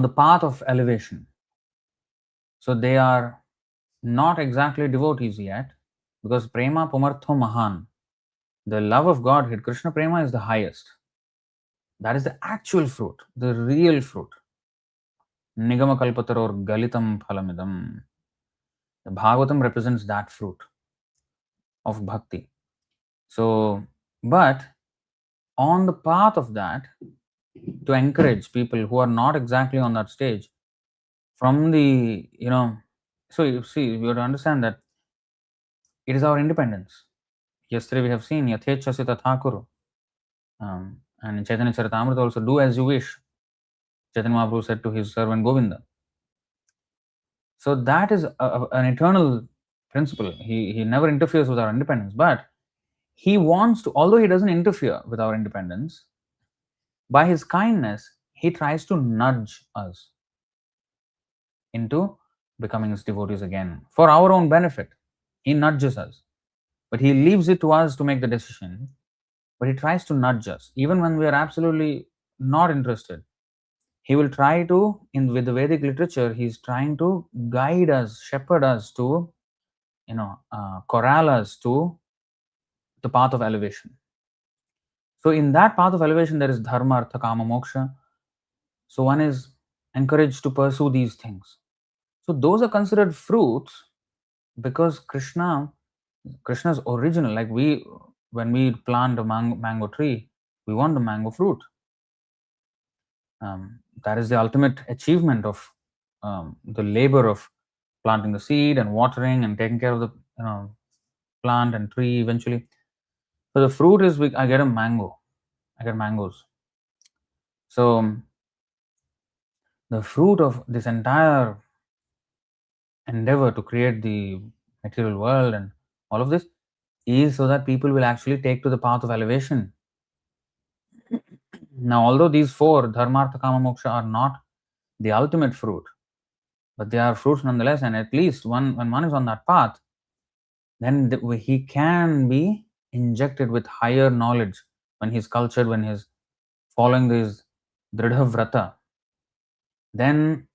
path of elevation, so they are not exactly devotees yet, because prema pumartho mahan, the love of Godhead, Krishna prema, is the highest. That is the actual fruit, the real fruit. Nigama kalpataror galitam phalamidam. The Bhagavatam represents that fruit of bhakti. So, but on the path of that, to encourage people who are not exactly on that stage, from the, so you see, you have to understand that it is our independence. Yesterday we have seen Yathechasi Tathakuru. And in Chaitanya Charitamrita also, do as you wish, Chaitanya Mahaprabhu said to his servant Govinda. So that is an eternal principle. He never interferes with our independence, but he wants to, although he doesn't interfere with our independence, by his kindness, he tries to nudge us into becoming his devotees again for our own benefit. He nudges us, but he leaves it to us to make the decision. But he tries to nudge us, even when we are absolutely not interested. He will try to, with the Vedic literature, he's trying to guide us, shepherd us to, corral us to the path of elevation. So in that path of elevation, there is dharma, artha, kama, moksha. So one is encouraged to pursue these things. So those are considered fruits because Krishna's original, like when we plant a mango tree, we want the mango fruit. That is the ultimate achievement of the labor of planting the seed and watering and taking care of the plant and tree eventually. So the fruit is I get a mango. I get mangoes. So the fruit of this entire endeavor to create the material world and all of this is so that people will actually take to the path of elevation. Now, although these four, dharma, artha, kama, moksha, are not the ultimate fruit, but they are fruits nonetheless, and at least when one is on that path, then he can be injected with higher knowledge when he's cultured, when he's following this dridha vrata. Then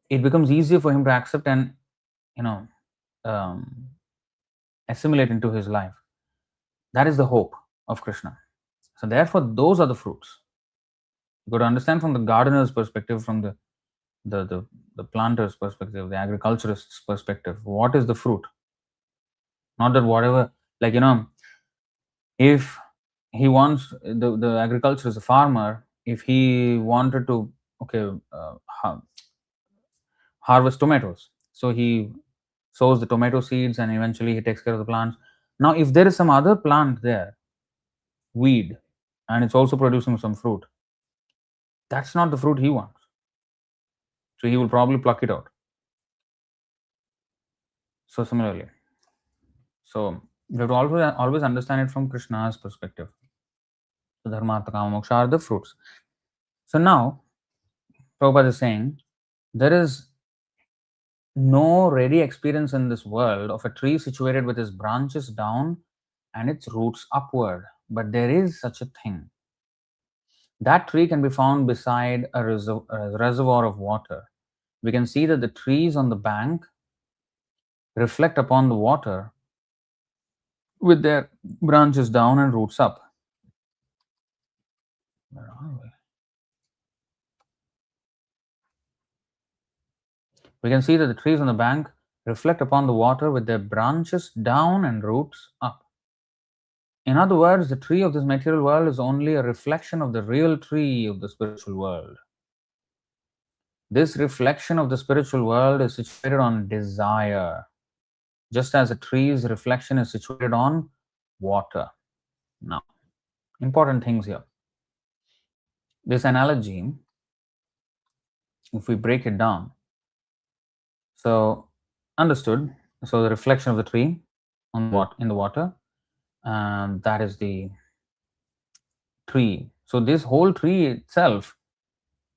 it becomes easier for him to accept and um, assimilate into his life. That is the hope of Krishna. So therefore, those are the fruits. You got to understand from the gardener's perspective, from the planter's perspective, the agriculturist's perspective, what is the fruit? Not that whatever, like, if he wants, the agriculturist, the farmer, if he wanted to, harvest tomatoes, so he sows the tomato seeds and eventually he takes care of the plants. Now, if there is some other plant there, weed, and it's also producing some fruit, that's not the fruit he wants. So he will probably pluck it out. So similarly, so you have to always understand it from Krishna's perspective. So dharma, artha, kama, moksha are the fruits. So now, Prabhupada is saying, there is no ready experience in this world of a tree situated with its branches down and its roots upward, but there is such a thing. That tree can be found beside a reservoir of water. We can see that the trees on the bank reflect upon the water with their branches down and roots up. Where are we? We can see that the trees on the bank reflect upon the water with their branches down and roots up. In other words, the tree of this material world is only a reflection of the real tree of the spiritual world. This reflection of the spiritual world is situated on desire, just as a tree's reflection is situated on water. Now, important things here. This analogy, if we break it down, so understood. So the reflection of the tree on in the water, that is the tree. So this whole tree itself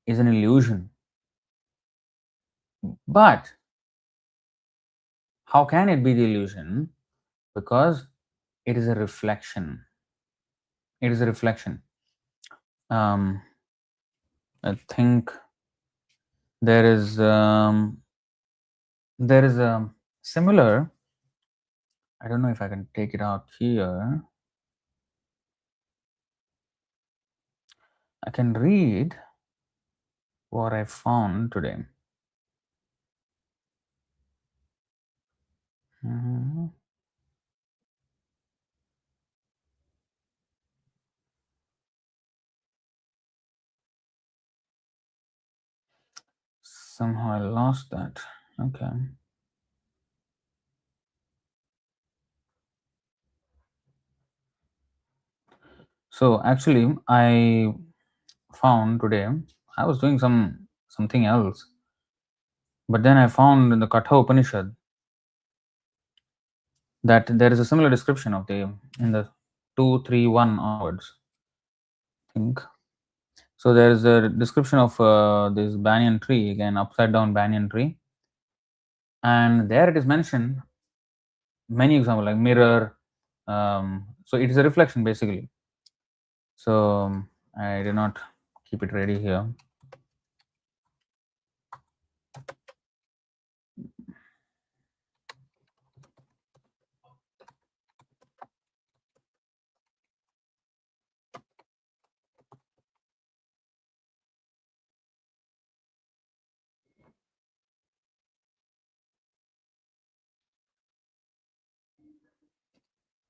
is an illusion. But How can it be the illusion? Because it is a reflection. It is a reflection. Um, I think there is a similar. I don't know if I can take it out here. I can read what I found today. Mhm. Somehow I lost that. Okay. So actually, I found today. I was doing something else, but then I found in the Katha Upanishad that there is a similar description of the in the 2, 3, 1 onwards. I think so. There is a description of this banyan tree, again upside down banyan tree, and there it is mentioned many examples like mirror. So it is a reflection basically. So I did not keep it ready here.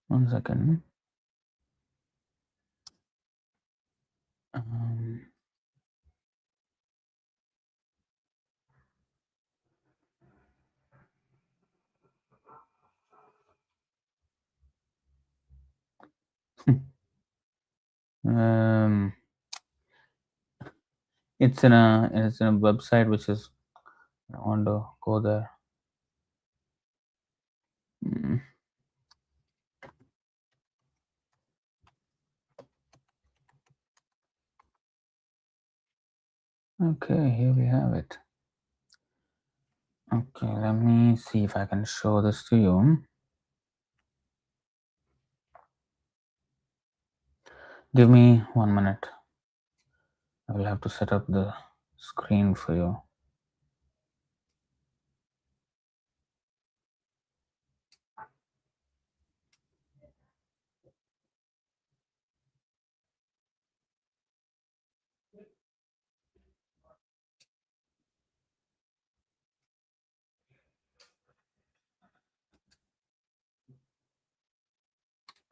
One second. Um, um, it's in a website which is I want to go there. Mm, Okay, here we have it. Okay, let me see if I can show this to you. Give me 1 minute. I will have to set up the screen for you.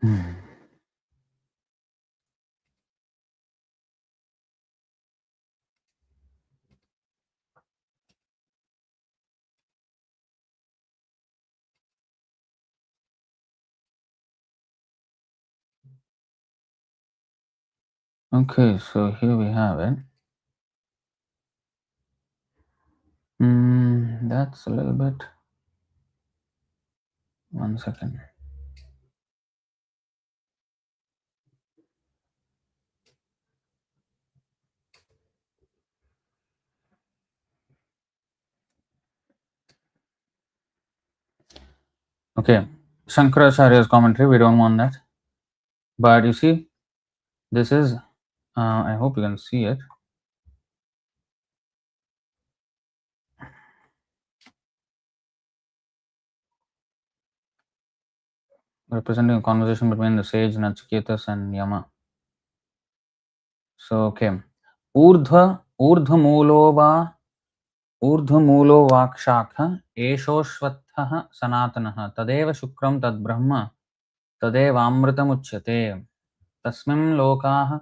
Hmm. Okay, so here we have it. That's a little bit. 1 second. Okay, Shankaracharya's commentary, we don't want that. But you see, this is, I hope you can see it. Representing a conversation between the sage Nachiketas and Yama. So, okay. ऊर्ध्वमूलो वा ऊर्ध्वमूलो वाक्शाखः एषोऽश्वत्थः सनातनः तदेव शुक्रं तद्ब्रह्म तदेवामृतमुच्यते तस्मिन् लोकाः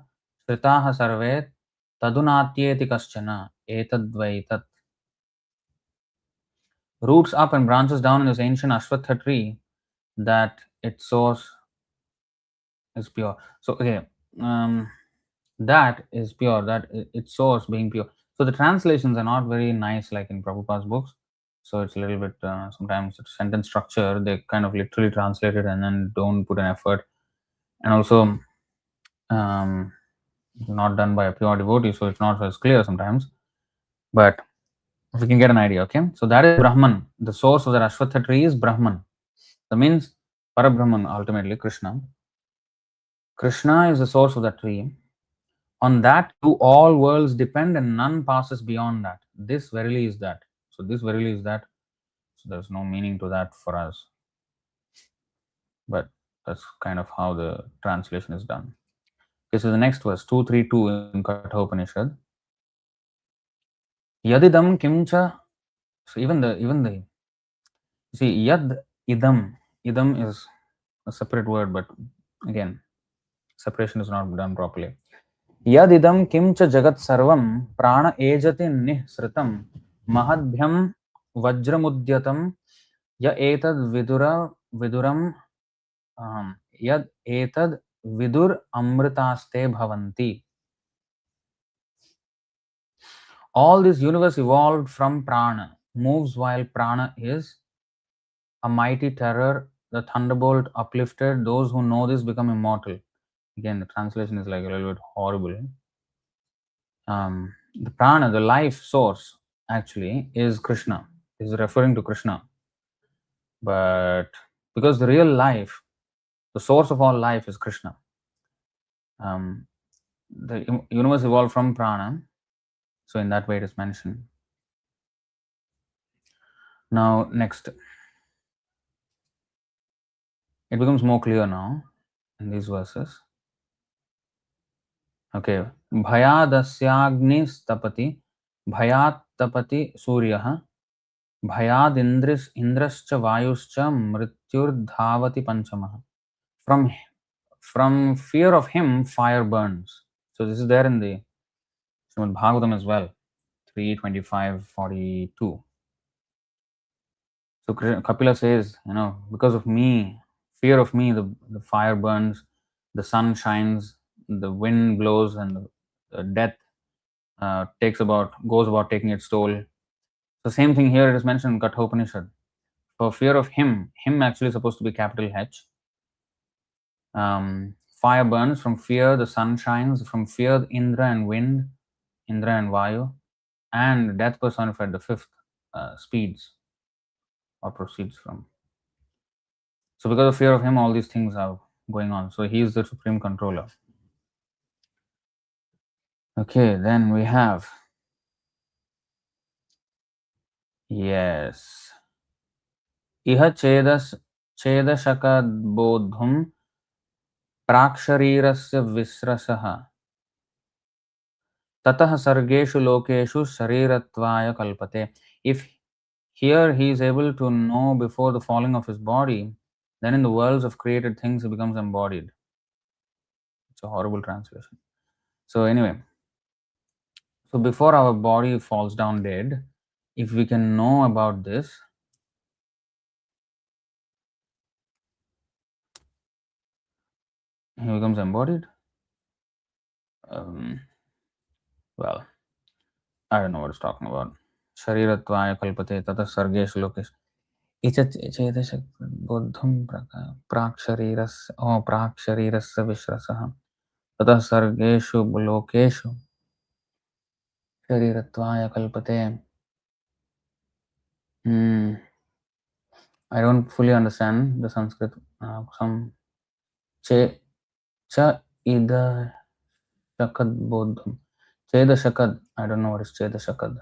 श्रिताः सर्वे तदुनात्येति कश्चन एतद्वै तत्. Roots up and branches down in this ancient Ashwatha tree that its source is pure. So, okay, that is pure, that its source being pure. So, the translations are not very nice like in Prabhupada's books. So, it's a little bit, sometimes it's sentence structure, they kind of literally translate it and then don't put an effort. And also, not done by a pure devotee, so it's not as clear sometimes. But If we can get an idea, okay? So that is Brahman. The source of that Ashwatha tree is Brahman. That means Parabrahman, ultimately Krishna. Krishna is the source of that tree. On that do all worlds depend, and none passes beyond that. This verily is that. So this verily is that. So there's no meaning to that for us. But that's kind of how the translation is done. Okay, so the next verse, 232 in Katha Upanishad. Yadidam kimcha. So even the you see yad idam is a separate word, but again separation is not done properly. Yadidam kimcha jagat sarvam prana ejati nihsritam mahadbhyam vajramudyatam ya etad viduram yad etad vidur amritaste bhavanti. All this universe evolved from prana, moves while prana is a mighty terror. The thunderbolt uplifted. Those who know this become immortal. Again, the translation is like a little bit horrible. The prana, the life source, actually is Krishna. Is referring to Krishna. But because the real life, the source of all life is Krishna. The universe evolved from prana. So in that way it is mentioned. Now next. It becomes more clear now in these verses. Okay. Bhayadasyagnistapati, bhayattapati suryah, indrascha vayuscha mrityurdhavati panchamah. From fear of him, fire burns. So this is there in the Srimad Bhagavatam as well, 3:25-42. So Kapila says, because of me, fear of me, the fire burns, the sun shines, the wind blows, and the death goes about taking its toll. So same thing here, it is mentioned in Katha Upanishad. For fear of him actually is supposed to be capital H. Fire burns, from fear the sun shines, from fear Indra and wind, Indra and Vayu, and death personified, the fifth speeds or proceeds from. So because of fear of him, all these things are going on. So he is the supreme controller. Okay, then we have, yes, iha chedashakadbodhum praksharirasya visrasaha tatah sargeshu lokeshu sharirattvaya kalpate. If here he is able to know before the falling of his body, then in the worlds of created things he becomes embodied. It's a horrible translation. So anyway, so before our body falls down dead, if we can know about this, he becomes embodied. Well, I don't know what it's talking about. Sharirattvaya kalpate tata sargeshu lokesh. Icha buddham praksharirasya vishrasah tata sargeshu lokeshu sharirattvaya kalpate. I don't fully understand the Sanskrit. Some cha ida shakad bodham. Cheda shakad. I don't know what is cheda shakad.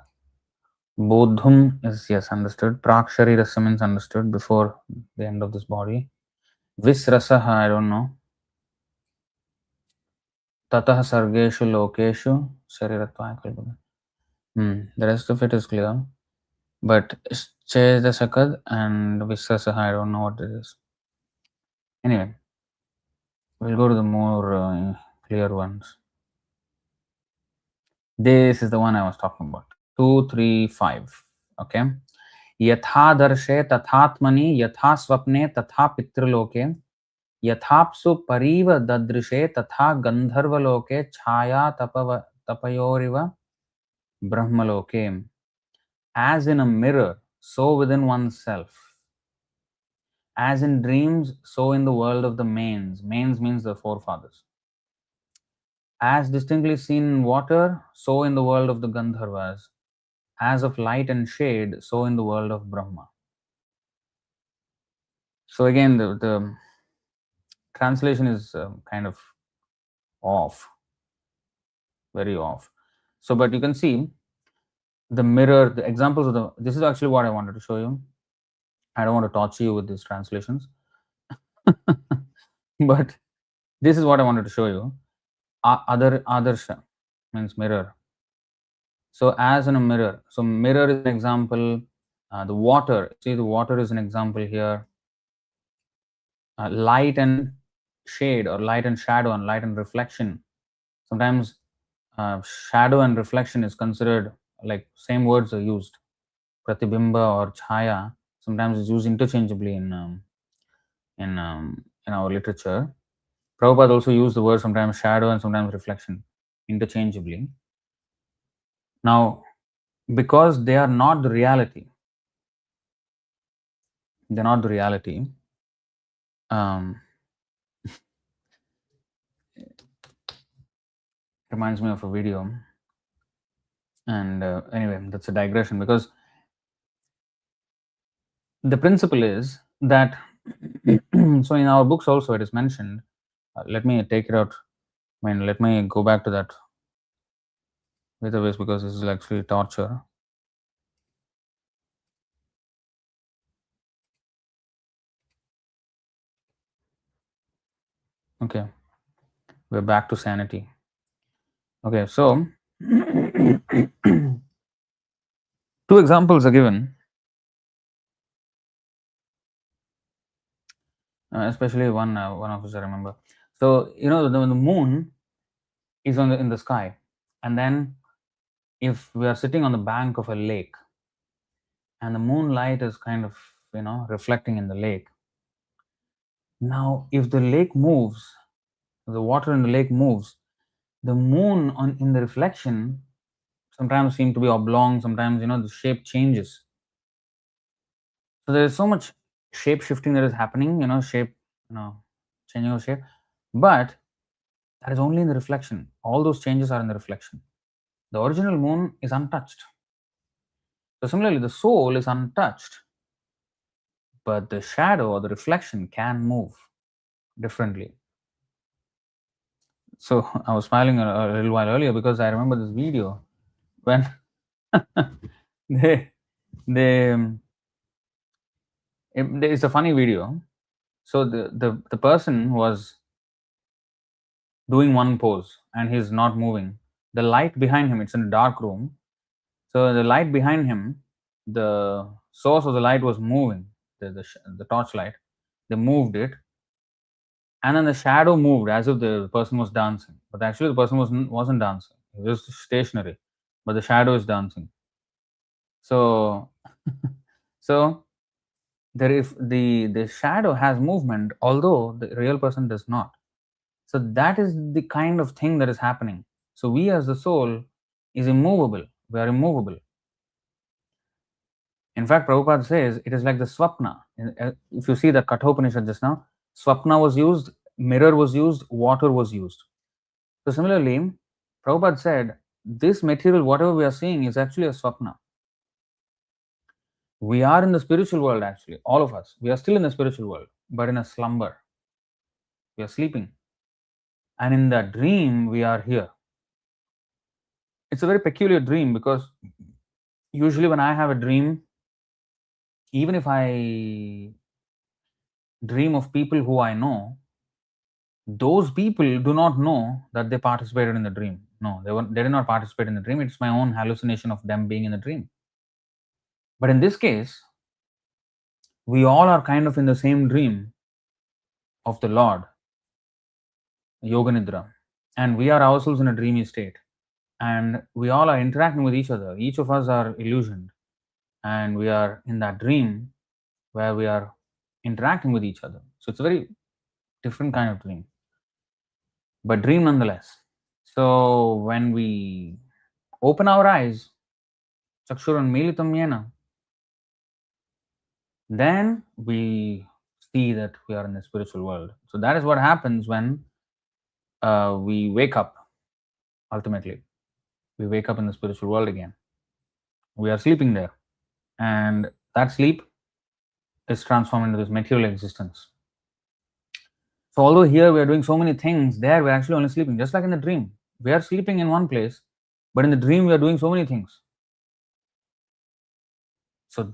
Bodhum is, yes, understood. Praksharirasya means understood before the end of this body. Visrasaha, I don't know. Tatah sargeshu lokeshu sharirattvaya kalpate. The rest of it is clear. But cheda shakad and visrasaha, I don't know what it is. Anyway, we'll go to the more clear ones. This is the one I was talking about. 235. Okay. Yatha darshe tathatmani yatha swapne tatha pitriloke yathapsu pariva dadrishe tatha gandharvaloke chaya tapayoriva brahmaloke. As in a mirror, so within oneself. As in dreams, so in the world of the mains. Mains means the forefathers. As distinctly seen in water, so in the world of the Gandharvas. as of light and shade, so in the world of Brahma. So again, the translation is kind of off, very off. So, but you can see the mirror, the examples of the, this is actually what I wanted to show you. I don't want to torture you with these translations, but this is what I wanted to show you. Adarsha means mirror. So as in a mirror, so mirror is an example. The water, see, the water is an example here. Light and shade, or light and shadow, and light and reflection. Sometimes shadow and reflection is considered like same words are used. Pratibimba or chaya sometimes is used interchangeably in our literature. Prabhupada also used the word sometimes shadow and sometimes reflection interchangeably. Now, because they are not the reality, they're not the reality. Reminds me of a video, and anyway, that's a digression, because the principle is that so in our books also it is mentioned. Let me take it out. I mean, let me go back to that database, because this is actually torture. Okay, we're back to sanity. Okay, so two examples are given, especially one of which I remember. So the moon is in the sky, and then if we are sitting on the bank of a lake, and the moonlight is kind of reflecting in the lake. Now, if the lake moves, the water in the lake moves, the moon in the reflection sometimes seem to be oblong, sometimes the shape changes. So there is so much shape shifting that is happening, shape, changing of shape, but that is only in the reflection. All those changes are in the reflection. The original moon is untouched. So similarly, the soul is untouched, but the shadow or the reflection can move differently. So I was smiling a little while earlier because I remember this video when they they it's a funny video. So the person was doing one pose and he's not moving. The light behind him, it's in a dark room. So the light behind him, the source of the light was moving. The torch light, they moved it, and then the shadow moved as if the person was dancing. But actually, the person wasn't dancing. He was stationary, but the shadow is dancing. So, so there if the shadow has movement, although the real person does not. So that is the kind of thing that is happening. So we as the soul is immovable. We are immovable. In fact, Prabhupada says it is like the swapna. If you see the Kathopanishad just now, swapna was used, mirror was used, water was used. So similarly, Prabhupada said, this material, whatever we are seeing, is actually a swapna. We are in the spiritual world, actually, all of us. We are still in the spiritual world, but in a slumber. We are sleeping. And in that dream, we are here. It's a very peculiar dream, because usually when I have a dream, even if I dream of people who I know, those people do not know that they participated in the dream. No, they did not participate in the dream. It's my own hallucination of them being in the dream. But in this case, we all are kind of in the same dream of the Lord, Yoga Nidra, and we are ourselves in a dreamy state. And we all are interacting with each other. Each of us are illusioned, and we are in that dream where we are interacting with each other. So it's a very different kind of dream, but dream nonetheless. So when we open our eyes, chakshuran militam yena, then we see that we are in the spiritual world. So that is what happens when we wake up. Ultimately, we wake up in the spiritual world again. We are sleeping there. And that sleep is transformed into this material existence. So although here we are doing so many things, there we are actually only sleeping. Just like in the dream. We are sleeping in one place, but in the dream we are doing so many things. So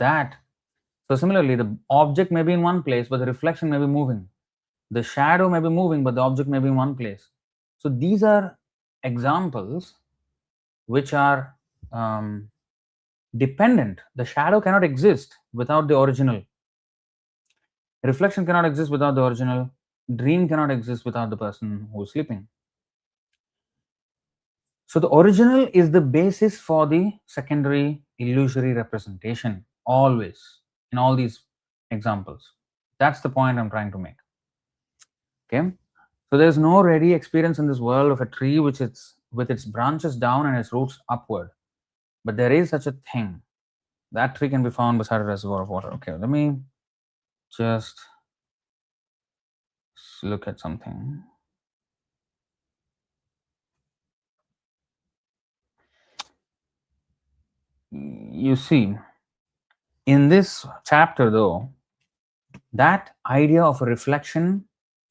similarly, the object may be in one place, but the reflection may be moving. The shadow may be moving, but the object may be in one place. So these are examples which are dependent. The shadow cannot exist without the original. Reflection cannot exist without the original. Dream cannot exist without the person who is sleeping. So the original is the basis for the secondary illusory representation, always, in all these examples. That's the point I'm trying to make. Okay? So there's no ready experience in this world of a tree which is with its branches down and its roots upward. But there is such a thing. That tree can be found beside a reservoir of water. Okay, let me just look at something. You see, in this chapter though, that idea of a reflection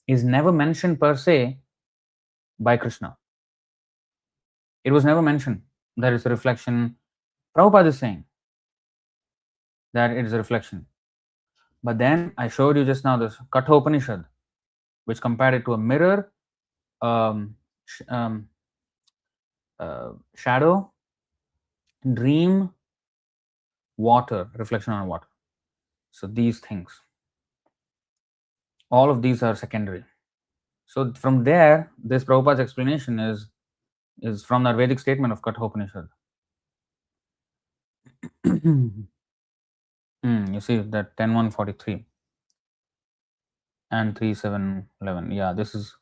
is never mentioned per se by Krishna. It was never mentioned that it's a reflection. Prabhupada is saying that it is a reflection. But then I showed you just now this Kathopanishad, which compared it to a mirror, sh- um, shadow, dream, water, reflection on water. So these things, all of these are secondary. So from there, this Prabhupada's explanation is from that Vedic statement of Kathopanishad. You see that 10.143 and 3.7.11. Yeah, this is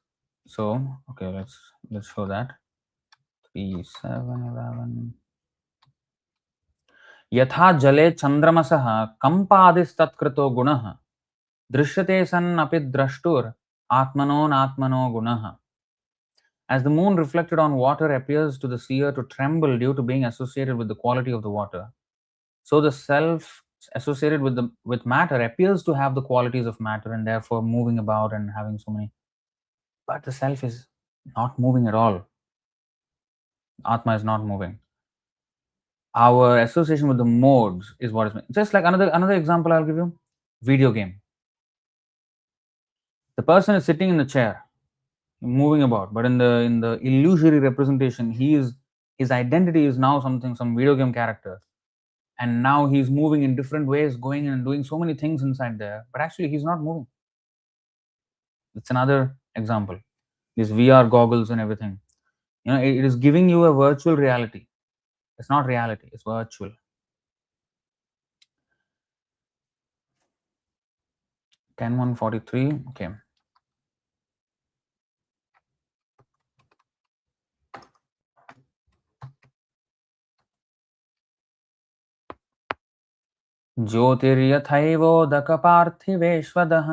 so okay. Let's show that 3.7.11. यथा जले चंद्रमसः कंपादिस्तत्कृतो गुणः दृश्यते सन् अपि द्रष्टुर आत्मनो गुणः. As the moon reflected on water appears to the seer to tremble due to being associated with the quality of the water, so the self associated with matter appears to have the qualities of matter and therefore moving about and having so many. But the self is not moving at all. Atma is not moving. Our association with the modes is what is just like another example I'll give you. Video game. The person is sitting in the chair, moving about, but in the illusory representation, his identity is now some video game character, and now he's moving in different ways, going and doing so many things inside there, but actually he's not moving. It's another example. These VR goggles and everything, it is giving you a virtual reality. It's not reality, it's virtual. 10.143. Okay. ज्योतिर्यथैवोदकपार्थिवेश्वदः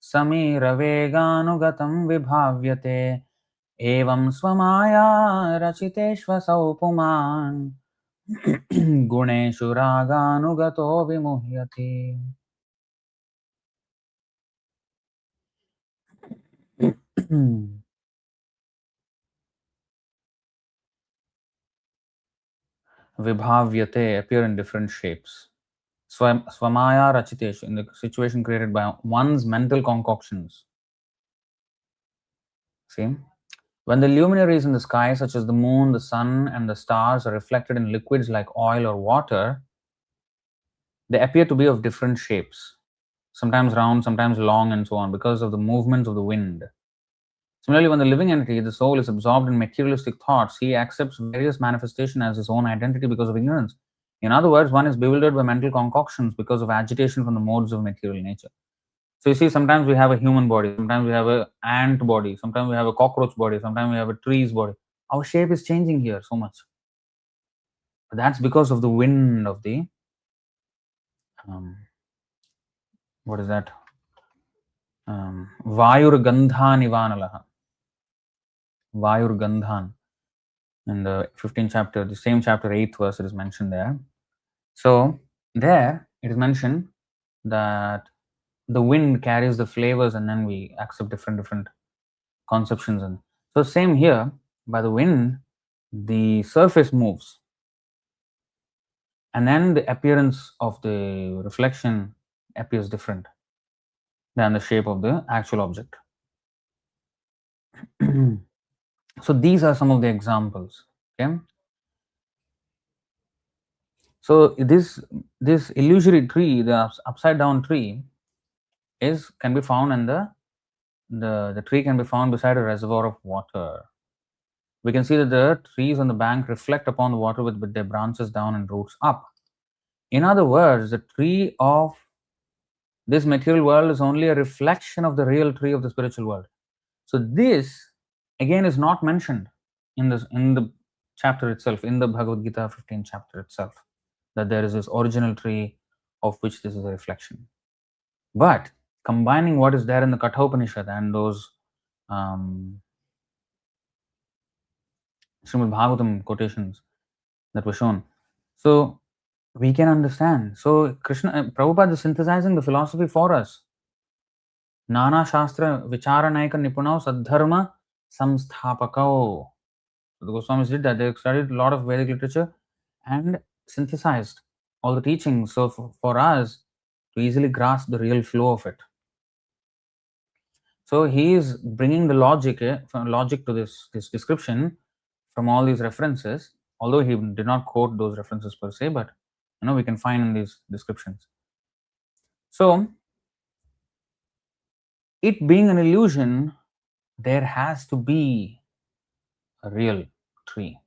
समीरवेगानुगतं विभाव्यते एवं स्वमाया रचितेष्वसौ पुमान् गुणेषु रागानुगतो विमुह्यति. Vibhavyate appear in different shapes. Swamaya rachitesh, in the situation created by one's mental concoctions. See? When the luminaries in the sky, such as the moon, the sun, and the stars, are reflected in liquids like oil or water, they appear to be of different shapes, sometimes round, sometimes long, and so on, because of the movements of the wind. Similarly, when the living entity, the soul, is absorbed in materialistic thoughts, he accepts various manifestations as his own identity because of ignorance. In other words, one is bewildered by mental concoctions because of agitation from the modes of material nature. So you see, sometimes we have a human body, sometimes we have an ant body, sometimes we have a cockroach body, sometimes we have a tree's body. Our shape is changing here so much. But that's because of the wind of the what is that? Vayur Gandhan Ivanalaha. Vayur Gandhan. In the 15th chapter, the same chapter, 8th verse, it is mentioned there. So there it is mentioned that the wind carries the flavors, and then we accept different conceptions. And so same here, by the wind, the surface moves, and then the appearance of the reflection appears different than the shape of the actual object. So these are some of the examples. Okay. So this illusory tree, the upside down tree, can be found in the tree can be found beside a reservoir of water. We can see that the trees on the bank reflect upon the water with their branches down and roots up. In other words, the tree of this material world is only a reflection of the real tree of the spiritual world. So this again is not mentioned in the chapter itself, in the Bhagavad Gita 15th chapter itself, that there is this original tree of which this is a reflection. But combining what is there in the Kathopanishad and those Srimad Bhagavatam quotations that were shown, so we can understand. So Prabhupada is synthesizing the philosophy for us. Nana Shastra Vicharanaika Nipunao Sadharma Samsthapakao. So the Goswamis did that. They studied a lot of Vedic literature and synthesized all the teachings. So for us to easily grasp the real flow of it. So he is bringing the logic to this description from all these references, although he did not quote those references per se, but we can find in these descriptions. So it being an illusion, there has to be a real tree.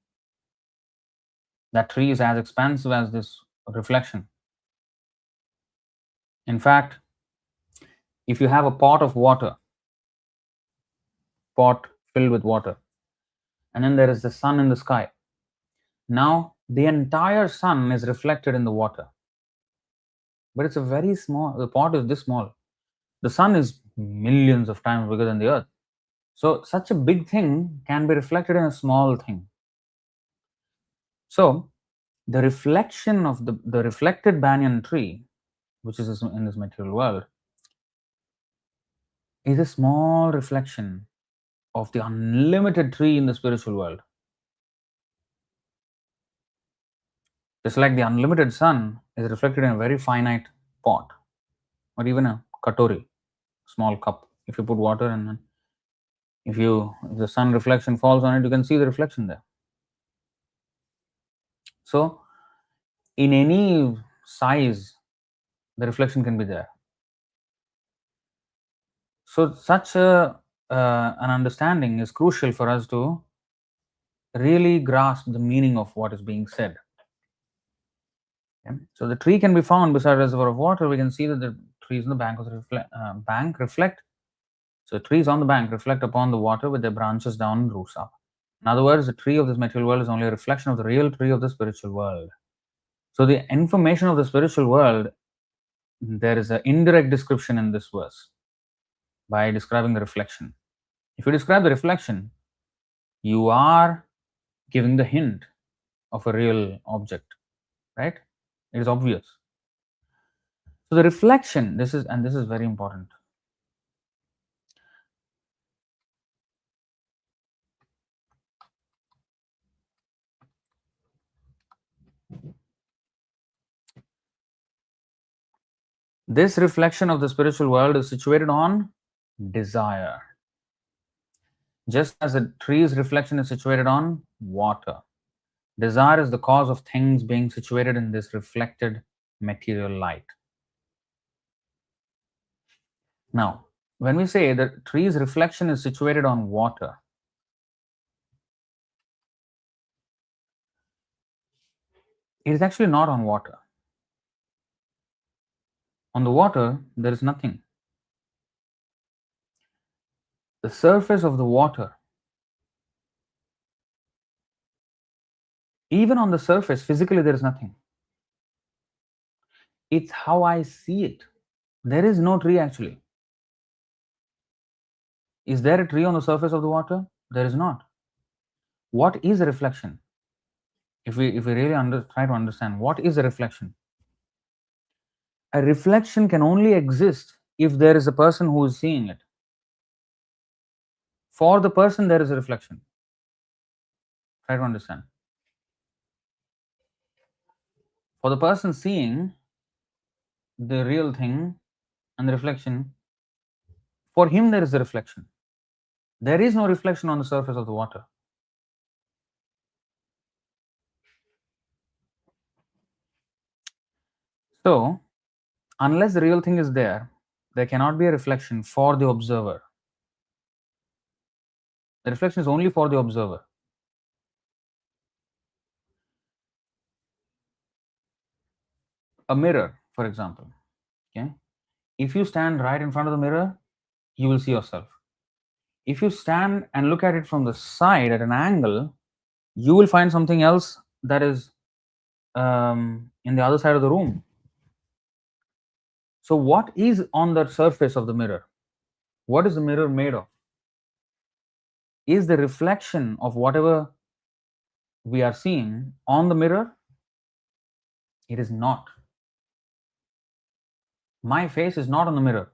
That tree is as expansive as this reflection. In fact, if you have a pot filled with water, and then there is the sun in the sky, now the entire sun is reflected in the water. But it's the pot is this small. The sun is millions of times bigger than the earth. So such a big thing can be reflected in a small thing. So the reflection of the reflected banyan tree, which is in this material world, is a small reflection of the unlimited tree in the spiritual world. Just like the unlimited sun is reflected in a very finite pot, or even a katori, small cup. If you put water and then if the sun reflection falls on it, you can see the reflection there. So in any size, the reflection can be there. So such an understanding is crucial for us to really grasp the meaning of what is being said. Okay? So the tree can be found beside a reservoir of water. We can see that the trees on the bank reflect. So trees on the bank reflect upon the water with their branches down and roots up. In other words, the tree of this material world is only a reflection of the real tree of the spiritual world. So the information of the spiritual world, there is an indirect description in this verse by describing the reflection. If you describe the reflection, you are giving the hint of a real object, right? It is obvious. So the reflection, this is very important. This reflection of the spiritual world is situated on desire. Just as a tree's reflection is situated on water. Desire is the cause of things being situated in this reflected material light. Now, when we say that tree's reflection is situated on water, it is actually not on water. On the water, there is nothing. The surface of the water, even on the surface, physically there is nothing. It's how I see it. There is no tree actually. Is there a tree on the surface of the water? There is not. What is a reflection? If we really try to understand what is a reflection, A reflection can only exist if there is a person who is seeing it. For the person, there is a reflection. Try to understand. For the person seeing the real thing and the reflection, for him there is a reflection. There is no reflection on the surface of the water. So, unless the real thing is there cannot be a reflection for the observer. The reflection is only for the observer. A mirror, for example. Okay? If you stand right in front of the mirror, you will see yourself. If you stand and look at it from the side at an angle, you will find something else that is in the other side of the room. So, what is on the surface of the mirror? What is the mirror made of? Is the reflection of whatever we are seeing on the mirror? It is not. My face is not on the mirror,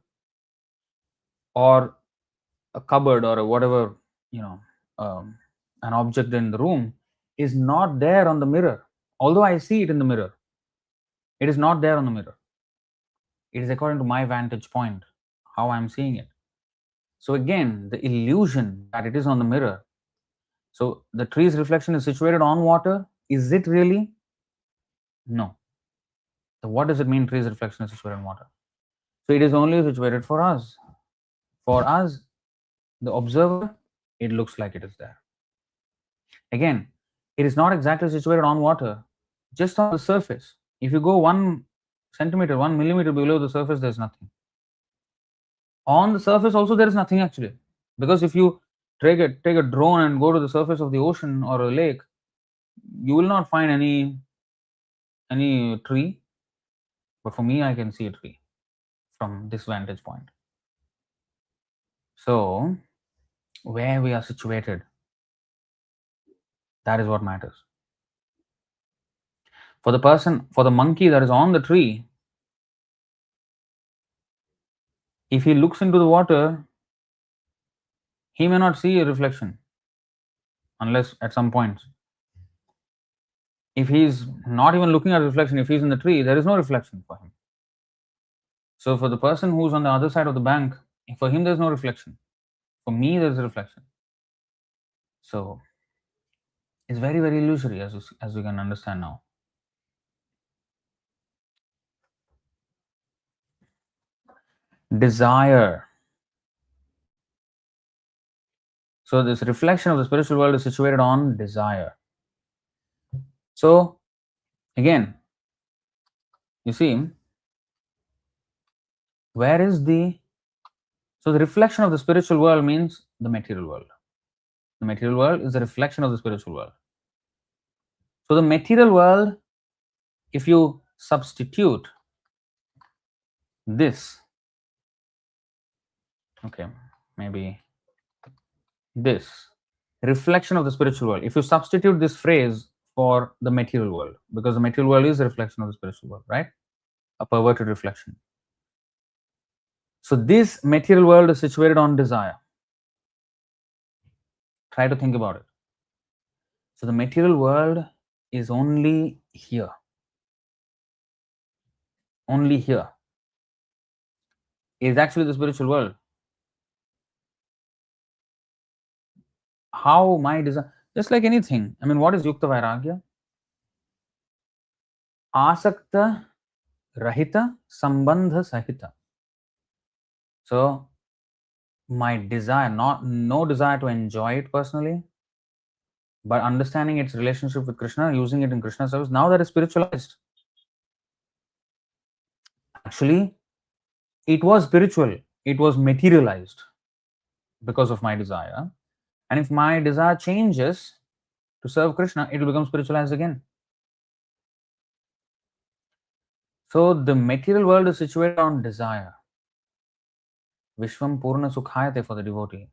or a cupboard, or a whatever, an object in the room is not there on the mirror. Although I see it in the mirror, it is not there on the mirror. It is according to my vantage point, how I am seeing it. So again, the illusion that it is on the mirror. So the tree's reflection is situated on water. Is it really? No. So what does it mean tree's reflection is situated on water? So it is only situated for us. For us, the observer, it looks like it is there. Again, it is not exactly situated on water, just on the surface. If you go 1 centimeter, 1 millimeter below the surface, there's nothing. On the surface also there is nothing actually, because if you take a drone and go to the surface of the ocean or a lake, you will not find any tree. But for me, I can see a tree from this vantage point. So where we are situated, that is what matters. For the monkey that is on the tree, if he looks into the water, he may not see a reflection unless at some points. If he is not even looking at reflection, if he is in the tree, there is no reflection for him. So for the person who's on the other side of the bank, for him there's no reflection. For me, there's a reflection. So it's very, very illusory, as you can understand now. Desire. So this reflection of the spiritual world is situated on desire. So again, you see, so the reflection of the spiritual world means the material world. The material world is a reflection of the spiritual world. So the material world, if you substitute this, okay, maybe this reflection of the spiritual world, if you substitute this phrase for the material world, because the material world is a reflection of the spiritual world, right? A perverted reflection. So this material world is situated on desire. Try to think about it. So the material world is only here. Only here. It is actually the spiritual world. How my desire, just like anything. I mean, what is Yukta Vairagya? Asakta Rahita Sambandha Sahita. So my desire, no desire to enjoy it personally, but understanding its relationship with Krishna, using it in Krishna service, now that is spiritualized. Actually, it was spiritual, it was materialized because of my desire. And if my desire changes to serve Krishna, it will become spiritualized again. So the material world is situated on desire. Vishwam Purna Sukhayate for the devotee.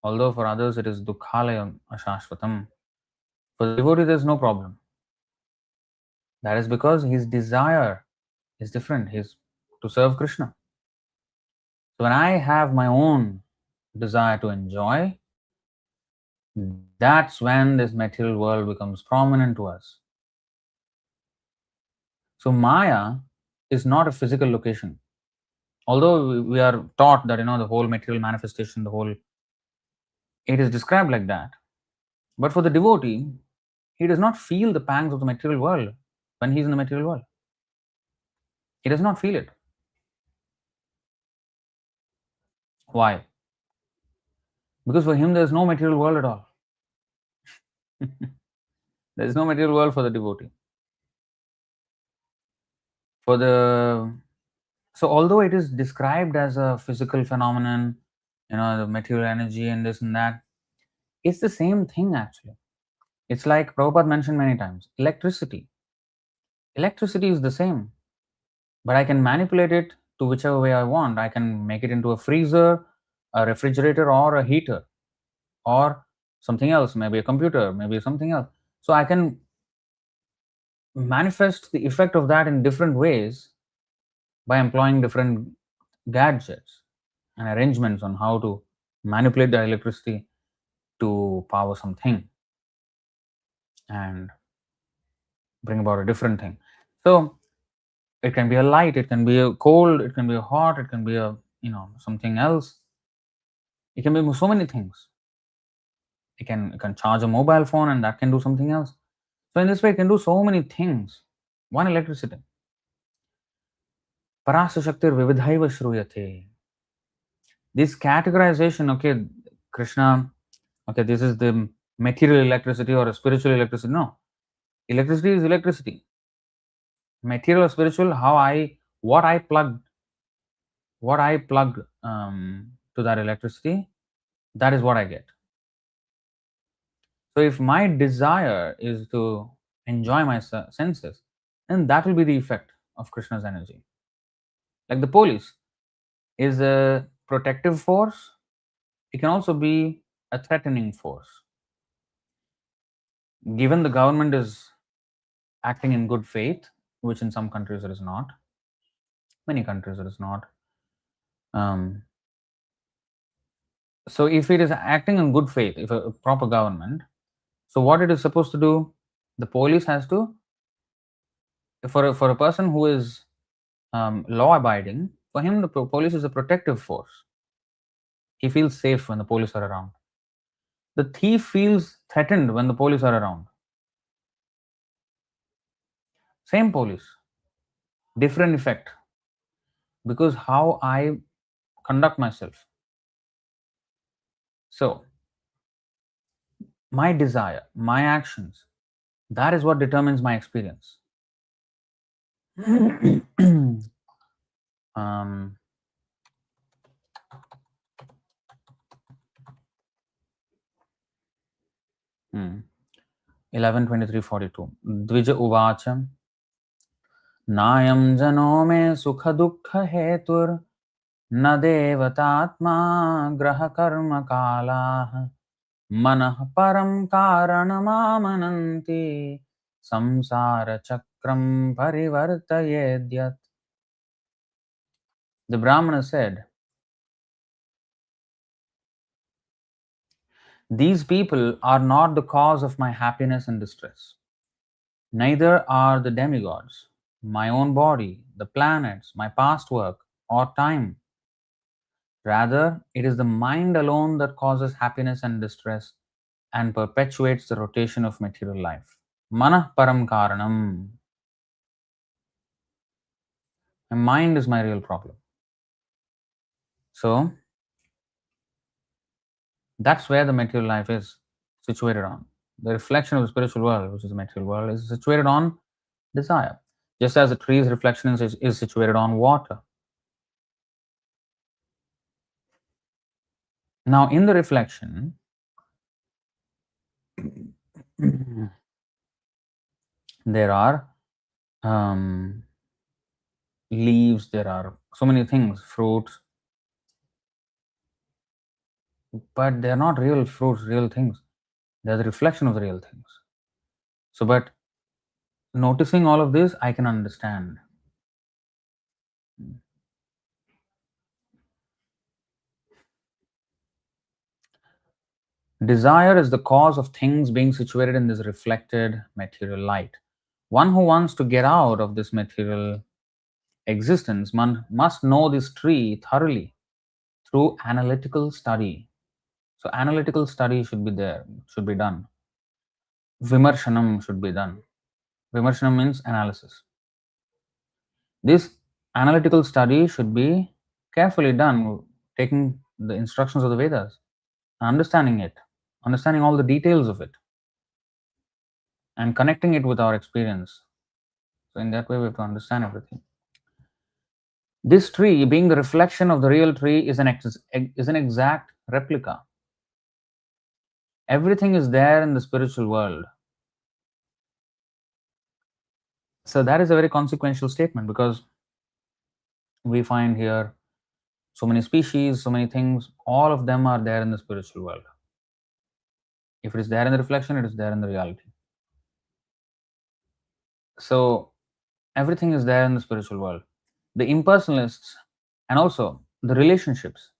Although for others it is Dukhalayam Ashashvatam. For the devotee there is no problem. That is because his desire is different. He's to serve Krishna. So when I have my own desire to enjoy, that's when this material world becomes prominent to us. So Maya is not a physical location. Although we are taught that the whole material manifestation, it is described like that. But for the devotee, he does not feel the pangs of the material world when he's in the material world. He does not feel it. Why? Because for him there is no material world at all. There is no material world for the devotee. For the So although it is described as a physical phenomenon, the material energy and this and that, it's the same thing actually. It's like Prabhupada mentioned many times, electricity. Electricity is the same, but I can manipulate it to whichever way I want. I can make it into a freezer, a refrigerator, or a heater, or something else, maybe a computer, maybe something else. So I can manifest the effect of that in different ways by employing different gadgets and arrangements on how to manipulate the electricity to power something and bring about a different thing. So it can be a light, it can be a cold, it can be a hot, it can be a something else. It can be so many things. It can charge a mobile phone and that can do something else. So in this way, it can do so many things. One electricity. Parasa Shaktir Vividhaiva Shruyate. This categorization, okay, Krishna, okay, this is the material electricity or a spiritual electricity. No. Electricity is electricity. Material or spiritual, what I plugged to that electricity, that is what I get. So if my desire is to enjoy my senses, then that will be the effect of Krishna's energy. Like the police is a protective force, it can also be a threatening force. Given the government is acting in good faith, which in some countries it is not, many countries it is not. So if it is acting in good faith, if a proper government, so what it is supposed to do, the police has to, for a person who is law abiding, for him the police is a protective force. He feels safe when the police are around. The thief feels threatened when the police are around. Same police, different effect, because how I conduct myself. So my desire, my actions, that is what determines my experience. 11:23:42 द्विज उवाच नायं जनो मे सुख दुःख हेतुर् न देवतात्मा ग्रह कर्म कालाः मनः परं कारणमामनन्ति संसार चक्रं परिवर्तयेद्यत्. The Brahmana said, these people are not the cause of my happiness and distress. Neither are the demigods, my own body, the planets, my past work, or time. Rather, it is the mind alone that causes happiness and distress and perpetuates the rotation of material life. Manah param karanam. My mind is my real problem. So, that's where the material life is situated on. The reflection of the spiritual world, which is the material world, is situated on desire. Just as a tree's reflection is situated on water. Now, in the reflection, there are leaves, there are so many things, fruits, but they're not real fruits, real things. They're the reflection of the real things. So, but noticing all of this, I can understand. Desire is the cause of things being situated in this reflected material light. One who wants to get out of this material existence must know this tree thoroughly through analytical study. So analytical study should be there, should be done. Vimarshanam should be done. Vimarshanam means analysis. This analytical study should be carefully done, taking the instructions of the Vedas, understanding it, understanding all the details of it, and connecting it with our experience. So in that way, we have to understand everything. This tree, being the reflection of the real tree, is an exact replica. Everything is there in the spiritual world. So that is a very consequential statement, because we find here so many species, so many things, all of them are there in the spiritual world. If it is there in the reflection, it is there in the reality. So everything is there in the spiritual world. The impersonalists and also the relationships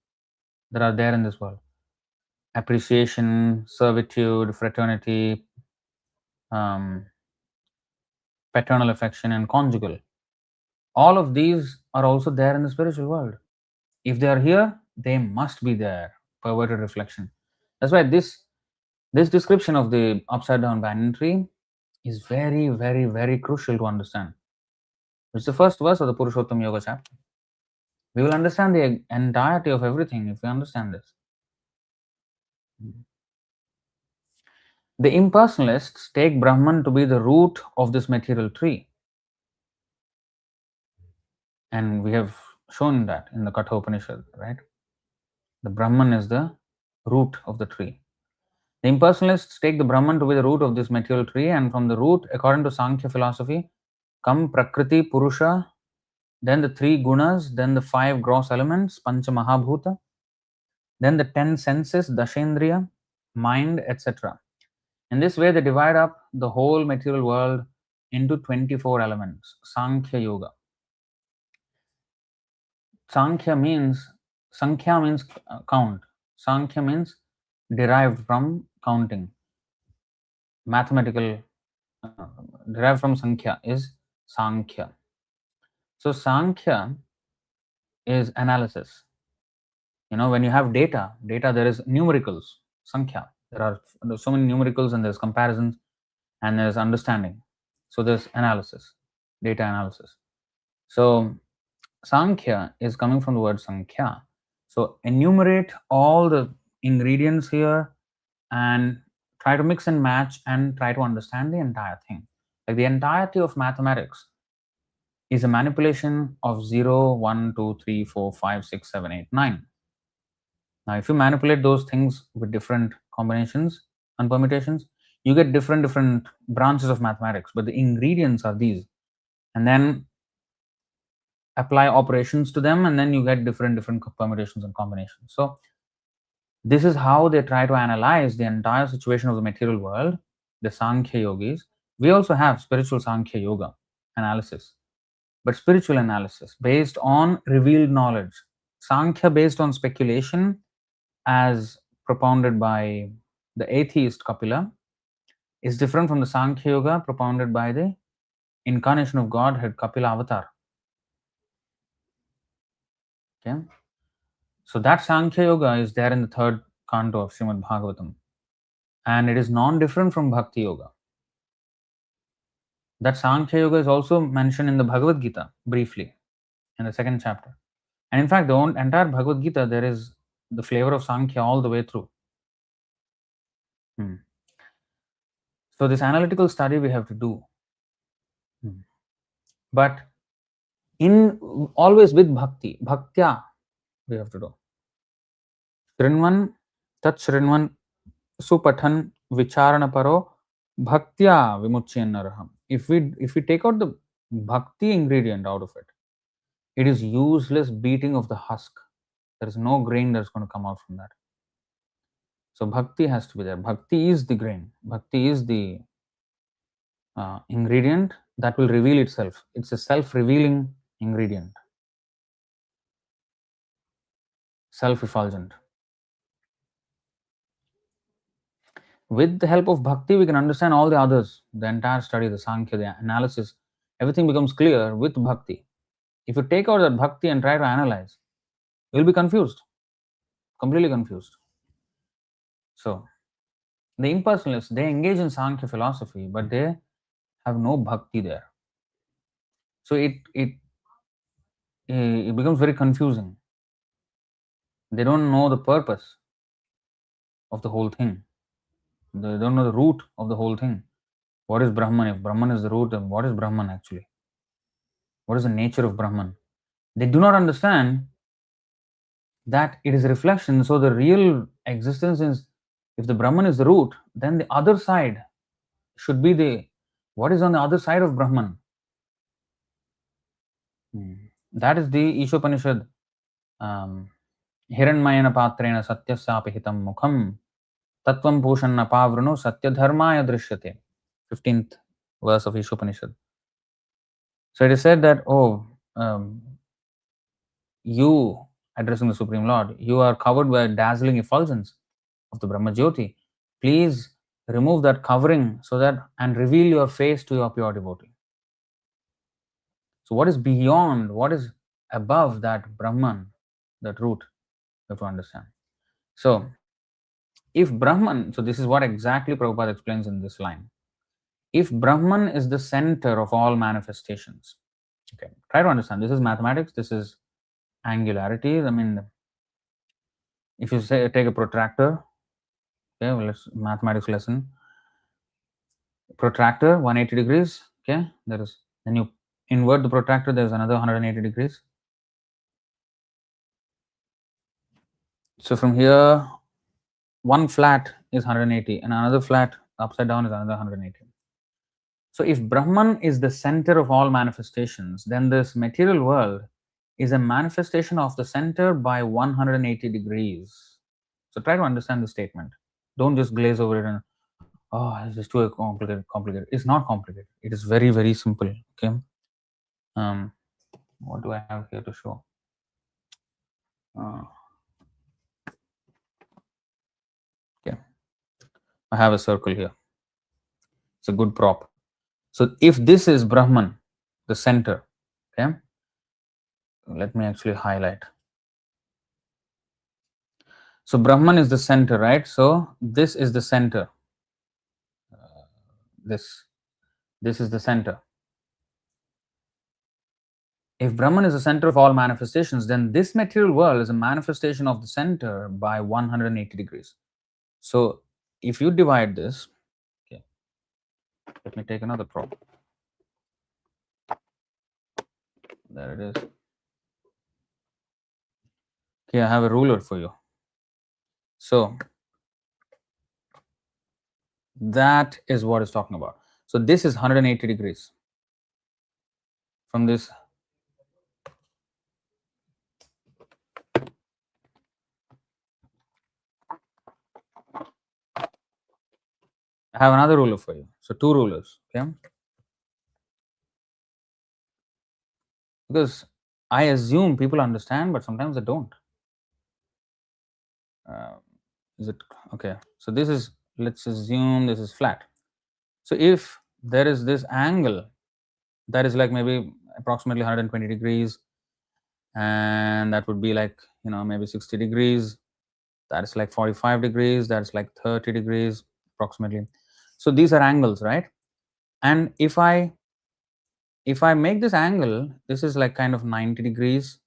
that are there in this world, appreciation, servitude, fraternity, um, paternal affection, and conjugal, all of these are also there in the spiritual world. If they are here, they must be there. Perverted reflection. That's why this description of the upside down banyan tree is very, very, very crucial to understand. It's the first verse of the Puruṣottama-yoga chapter. We will understand the entirety of everything if we understand this. The impersonalists take Brahman to be the root of this material tree. And we have shown that in the Katha Upanishad, right? The Brahman is the root of the tree. The impersonalists take the Brahman to be the root of this material tree, and from the root, according to Sankhya philosophy, come Prakriti, Purusha, then the three gunas, then the five gross elements, Pancha Mahabhuta, then the 10 senses, Dashendriya, mind, etc. In this way, they divide up the whole material world into 24 elements. Sankhya Yoga. Sankhya means count. Sankhya means derived from counting. Mathematical derived from Sankhya is Sankhya. So Sankhya is analysis. When you have data there is numericals, Sankhya. There's so many numericals, and there's comparisons, and there's understanding. So there's analysis, data analysis. So Sankhya is coming from the word Sankhya. So enumerate all the ingredients here and try to mix and match and try to understand the entire thing. Like the entirety of mathematics is a manipulation of 0, 1, 2, 3, 4, 5, 6, 7, 8, 9. Now, if you manipulate those things with different combinations and permutations, you get different branches of mathematics, but the ingredients are these. And then apply operations to them, and then you get different permutations and combinations. So this is how they try to analyze the entire situation of the material world, the Sankhya yogis. We also have spiritual Sankhya yoga analysis, but spiritual analysis based on revealed knowledge. Sankhya based on speculation, as propounded by the atheist Kapila, is different from the Sankhya yoga propounded by the incarnation of Godhead, Kapila Avatar. Okay, so that Sankhya yoga is there in the third canto of Srimad Bhagavatam, and it is non-different from Bhakti yoga. That Sankhya yoga is also mentioned in the Bhagavad Gita briefly in the second chapter, and in fact, the entire Bhagavad Gita, there is the flavor of Sankhya all the way through. So this analytical study we have to do, but in always with bhaktya we have to do. Shrinvan tat shrinvan supathan vicharana paro bhaktya vimuchyanaraham. If we take out the bhakti ingredient out of it, it is useless beating of the husk. There is no grain that's going to come out from that. So bhakti has to be there. Bhakti is the grain. Bhakti is the ingredient that will reveal itself. It's a self-revealing ingredient, self-effulgent. With the help of bhakti, we can understand all the others, the entire study, the Sankhya, the analysis. Everything becomes clear with bhakti. If you take out that bhakti and try to analyze, you'll be confused, completely confused. So, the impersonalists, they engage in Sankhya philosophy, but they have no bhakti there. So it becomes very confusing. They don't know the purpose of the whole thing. They don't know the root of the whole thing. What is Brahman? If Brahman is the root, then what is Brahman actually? What is the nature of Brahman? They do not understand that it is a reflection. So the real existence is, if the Brahman is the root, then the other side should be the, what is on the other side of Brahman? That is the Ishopanishad. Hiranmayana patrena satyasyapi hitam mukham tattvam pushanna pavrano satya dharmaya drishyate. 15th verse of Ishopanishad. So it is said that, you, addressing the Supreme Lord, you are covered by dazzling effulgence of the Brahma Jyoti. Please remove that covering so that and reveal your face to your pure devotee. So what is beyond, what is above that Brahman, that root, you have to understand. So if Brahman, so this is what exactly Prabhupada explains in this line. If Brahman is the center of all manifestations, okay, try to understand. This is mathematics, this is angularity. I mean, if you say take a protractor, okay, well, let's mathematics lesson. Protractor 180 degrees, okay, there is, then you invert the protractor, there's another 180 degrees. So from here, one flat is 180 and another flat upside down is another 180. So if Brahman is the center of all manifestations, then this material world is a manifestation of the center by 180 degrees. So try to understand the statement. Don't just glaze over it and, oh, this is too complicated. It's not complicated. It is very, very simple. Okay. What do I have here to show? Okay. I have a circle here. It's a good prop. So if this is Brahman, the center, okay, let me actually highlight. So Brahman is the center, right? So this is the center. This is the center. If Brahman is the center of all manifestations, then this material world is a manifestation of the center by 180 degrees. So if you divide this, okay, let me take another prop. There it is. Okay, I have a ruler for you. So that is what it's talking about. So this is 180 degrees from this. I have another ruler for you. So two rulers, okay? Because I assume people understand, but sometimes they don't. Is it okay? So this is, let's assume this is flat. So if there is this angle that is like maybe approximately 120 degrees, and that would be like, maybe 60 degrees, that's like 45 degrees, that's like 30 degrees approximately. So these are angles, right? And if I make this angle, this is like kind of 90 degrees,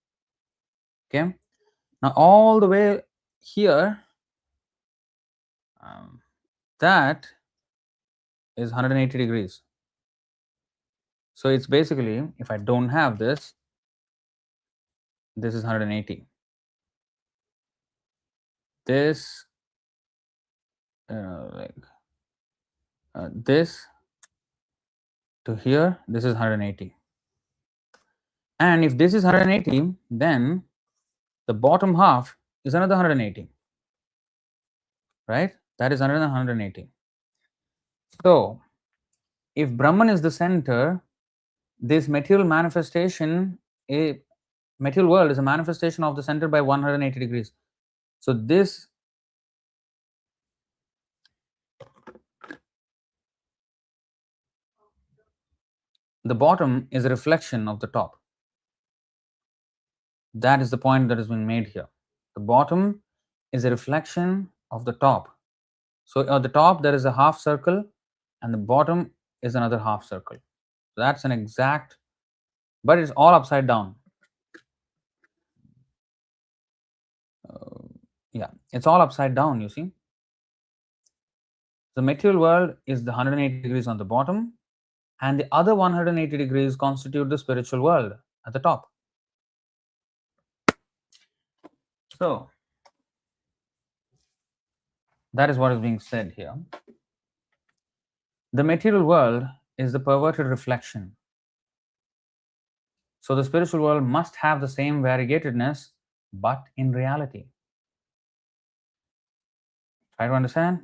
okay? Now all the way here, that is 180 degrees. So it's basically, if I don't have this is 180. This, this to here, this is 180. And if this is 180, then the bottom half is another 180, right? That is another 180. So if Brahman is the center, this material manifestation, a material world is a manifestation of the center by 180 degrees. So this The bottom is a reflection of the top. That is the point that has been made here. The bottom is a reflection of the top. So at the top there is a half circle and the bottom is another half circle. So that's an exact, but it's all upside down. Yeah, it's all upside down, you see. The material world is the 180 degrees on the bottom, and the other 180 degrees constitute the spiritual world at the top. So that is what is being said here. The material world is the perverted reflection. So the spiritual world must have the same variegatedness, but in reality. Try to understand?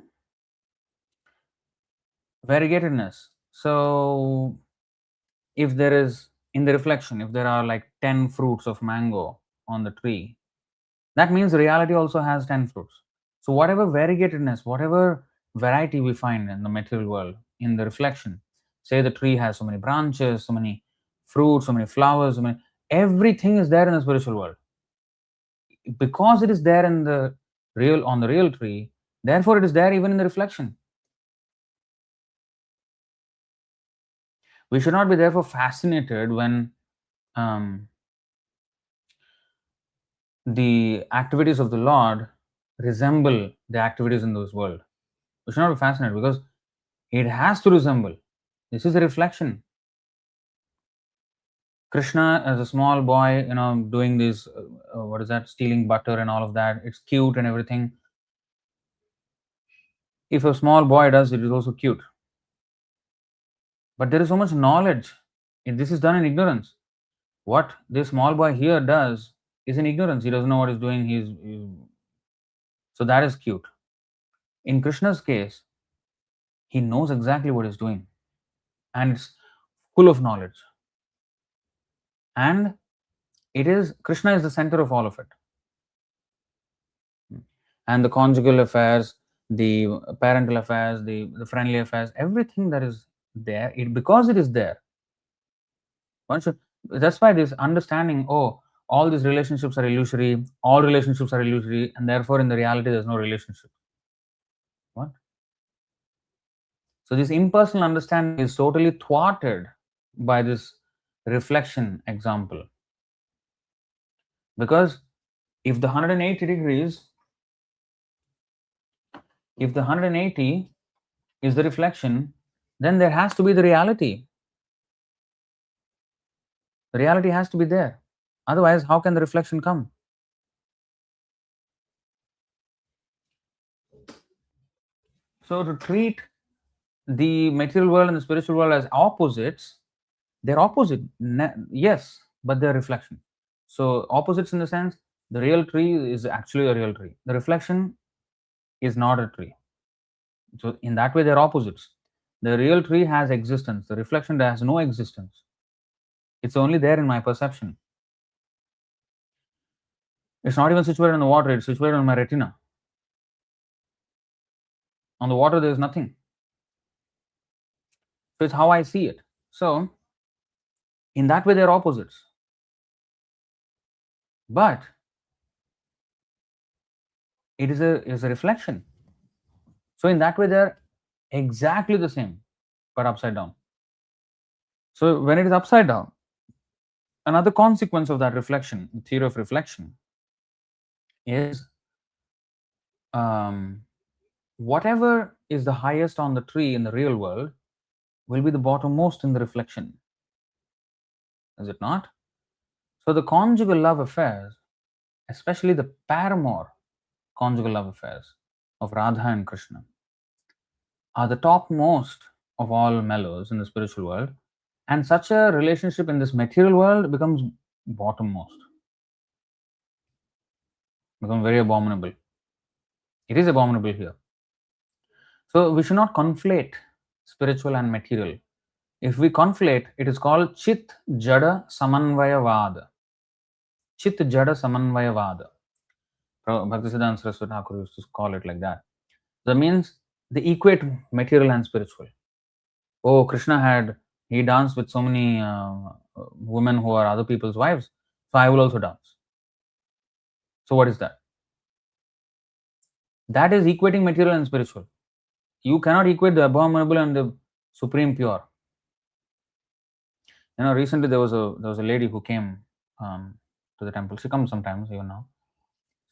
Variegatedness. So if there is, in the reflection, if there are like 10 fruits of mango on the tree, that means reality also has 10 fruits. So whatever variegatedness, whatever variety we find in the material world, in the reflection, say the tree has so many branches, so many fruits, so many flowers, everything is there in the spiritual world. Because it is there in the real, on the real tree, therefore it is there even in the reflection. We should not be therefore fascinated when the activities of the Lord resemble the activities in this world. We should not be fascinated because it has to resemble. This is a reflection. Krishna as a small boy, doing this, what is that, stealing butter and all of that. It's cute and everything. If a small boy does it, it is also cute. But there is so much knowledge. This is done in ignorance. What this small boy here does is in ignorance. He doesn't know what he's doing. So that is cute. In Krishna's case, he knows exactly what he's doing, and it's full of knowledge. And Krishna is the center of all of it. And the conjugal affairs, the parental affairs, the friendly affairs, everything that is there, because it is there. That's why this understanding, all these relationships are illusory, all relationships are illusory, and therefore in the reality there's no relationship. What? So this impersonal understanding is totally thwarted by this reflection example. Because if the 180 degrees, if the 180 is the reflection, then there has to be the reality. The reality has to be there. Otherwise, how can the reflection come? So to treat the material world and the spiritual world as opposites, they're opposite, yes, but they're reflection. So opposites in the sense, the real tree is actually a real tree. The reflection is not a tree. So in that way, they're opposites. The real tree has existence. The reflection has no existence. It's only there in my perception. It's not even situated in the water. It's situated on my retina. On the water, there is nothing. So it's how I see it. So in that way, they're opposites. But it is a reflection. So in that way, they're exactly the same, but upside down. So when it is upside down, another consequence of that reflection, the theory of reflection, is whatever is the highest on the tree in the real world will be the bottommost in the reflection. Is it not? So the conjugal love affairs, especially the paramour conjugal love affairs of Radha and Krishna, are the topmost of all mellows in the spiritual world, and such a relationship in this material world becomes bottommost, becomes very abominable. It is abominable here. So we should not conflate spiritual and material. If we conflate, it is called Chit Jada Samanvayavada. Chit Jada Samanvayavada. Bhaktisiddhanta Saraswati Thakur used to call it like that. That means they equate material and spiritual. Oh, Krishna had, He danced with so many women who are other people's wives, so I will also dance. So what is that? That is equating material and spiritual. You cannot equate the abominable and the supreme pure. Recently there was a lady who came to the temple. She comes sometimes even now.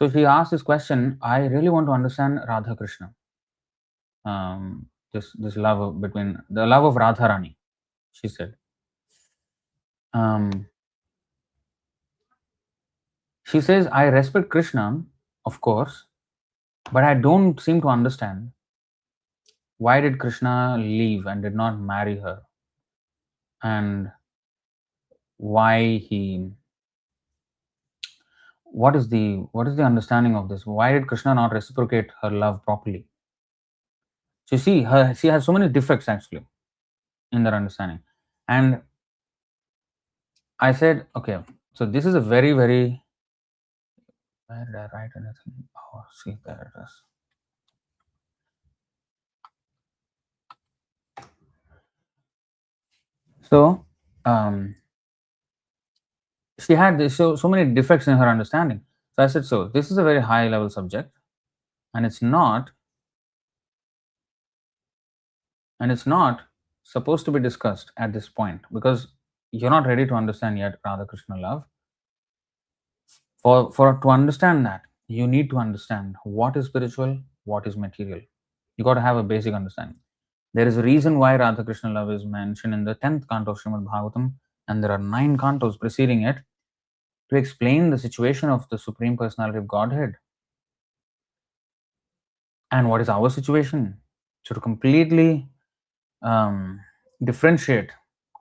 So she asked this question. I really want to understand Radha Krishna. This love between the love of Radharani. She said. Um, she says, I respect Krishna, of course, but I don't seem to understand why did Krishna leave and did not marry her, and why he what is the understanding of this? Why did Krishna not reciprocate her love properly? So she has so many defects actually in their understanding. And I said, okay, so this is a very, very, where did I write anything? Oh, see, there it is. So she had so many defects in her understanding. So I said, so this is a very high level subject, and it's not supposed to be discussed at this point, because you're not ready to understand yet Radha Krishna love. For to understand that, you need to understand what is spiritual, what is material. You got to have a basic understanding. There is a reason why Radha Krishna love is mentioned in the 10th canto of Srimad Bhagavatam, and there are 9 cantos preceding it to explain the situation of the Supreme Personality of Godhead. And what is our situation? So to completely differentiate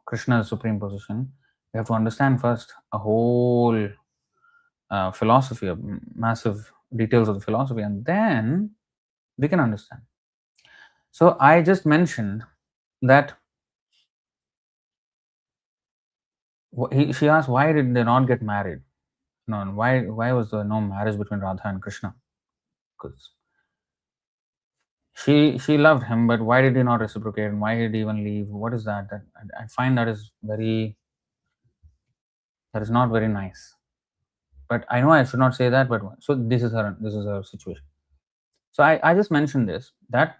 Krishna's supreme position, we have to understand first a whole philosophy, massive details of the philosophy, and then we can understand. So I just mentioned that she asked, why did they not get married? No, why was there no marriage between Radha and Krishna? Because she loved him, but why did he not reciprocate, and why did he even leave? What is that? That I find that is not very nice. But I know I should not say that. But so this is her situation. So I just mentioned this, that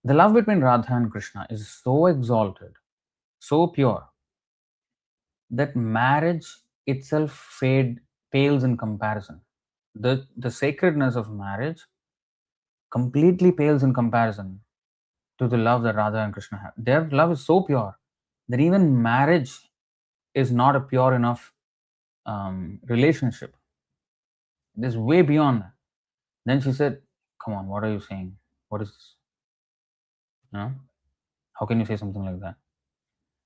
the love between Radha and Krishna is so exalted, so pure, that marriage itself pales in comparison. The sacredness of marriage completely pales in comparison to the love that Radha and Krishna have. Their love is so pure that even marriage is not a pure enough relationship. It is way beyond that. Then she said, come on, what are you saying? What is this? How can you say something like that?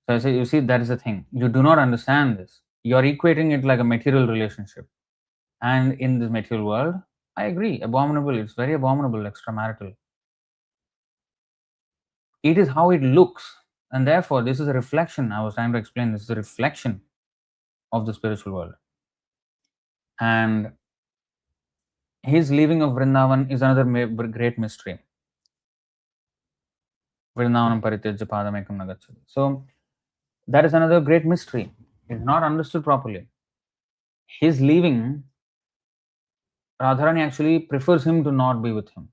So I say, you see, that is the thing. You do not understand this. You're equating it like a material relationship. And in this material world, I agree, abominable. It's very abominable, extramarital. It is how it looks. And therefore, this is a reflection. I was trying to explain this is a reflection of the spiritual world. And his leaving of Vrindavan is another great mystery. Vrindavanam parityajya padamekam nagacchati. So that is another great mystery. It's not understood properly. His leaving, Radharani actually prefers him to not be with him.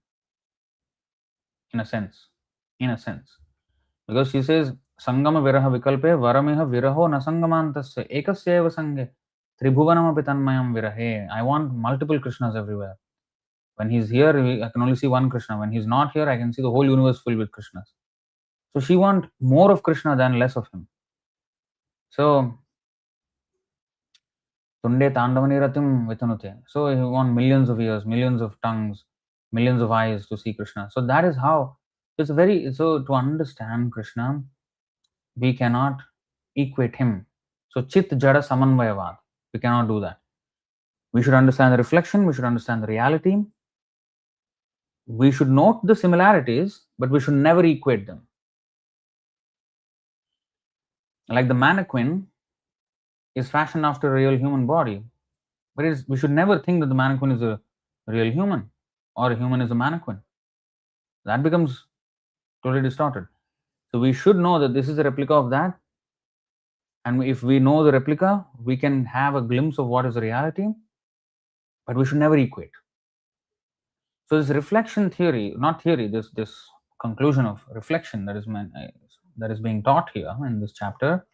In a sense. Because she says, Sangama viraha vikalpe varamiha viraho na sangamantasya ekasyeva sange tribhuvanamapi tanmayam virahe. I want multiple Krishnas everywhere. When he's here, I can only see one Krishna. When he's not here, I can see the whole universe filled with Krishnas. So she wants more of Krishna than less of him. So Tunde Tandavaniratim Vitanute. So he wants millions of ears, millions of tongues, millions of eyes to see Krishna. So that is how so to understand Krishna, we cannot equate him. So Chit Jada Samanvayavad. We cannot do that. We should understand the reflection, we should understand the reality. We should note the similarities, but we should never equate them. Like the mannequin is fashioned after a real human body, but we should never think that the mannequin is a real human or a human is a mannequin. That becomes totally distorted. So So we should know that this is a replica of that. And if we know the replica, we can have a glimpse of what is the reality, but we should never equate. So this reflection theory, not theory, this conclusion of reflection that is being taught here in this chapter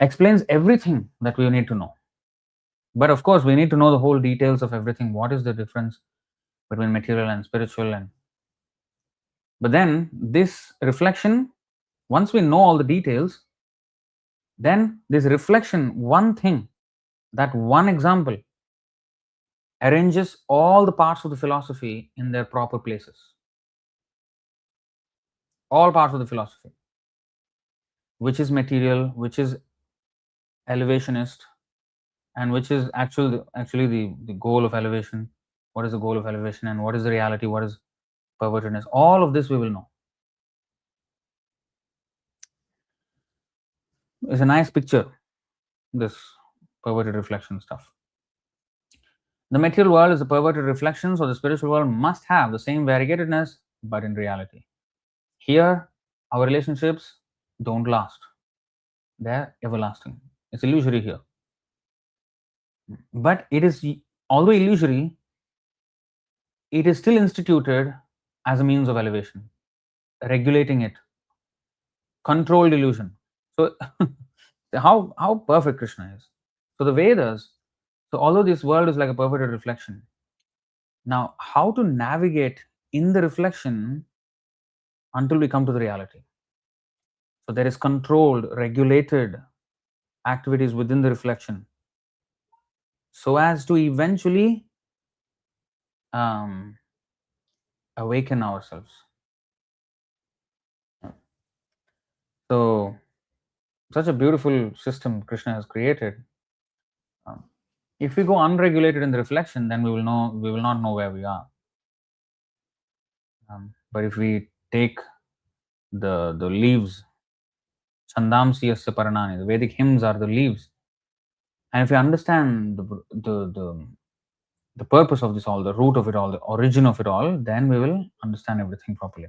explains everything that we need to know. But of course, we need to know the whole details of everything. What is the difference between material and spiritual? But then this reflection, once we know all the details, then this reflection, one thing, that one example arranges all the parts of the philosophy in their proper places. All parts of the philosophy, which is material, which is elevationist, and which is actually the goal of elevation. What is the goal of elevation, and what is the reality? What is pervertedness? All of this we will know. It's a nice picture, this perverted reflection stuff. The material world is a perverted reflection, so the spiritual world must have the same variegatedness, but in reality. Here, our relationships don't last. They're everlasting. It's illusory here. But it is, although illusory, it is still instituted as a means of elevation, regulating it, controlled illusion. So, how perfect Krishna is. So the Vedas, so although this world is like a perverted reflection, now how to navigate in the reflection until we come to the reality. So there is controlled, regulated activities within the reflection, so as to eventually awaken ourselves. So such a beautiful system Krishna has created. If we go unregulated in the reflection, then we will not know where we are. But if we take the leaves, Chandamsi yasya paranani, the Vedic hymns are the leaves, and if we understand the purpose of this all, the root of it all, the origin of it all, then we will understand everything properly.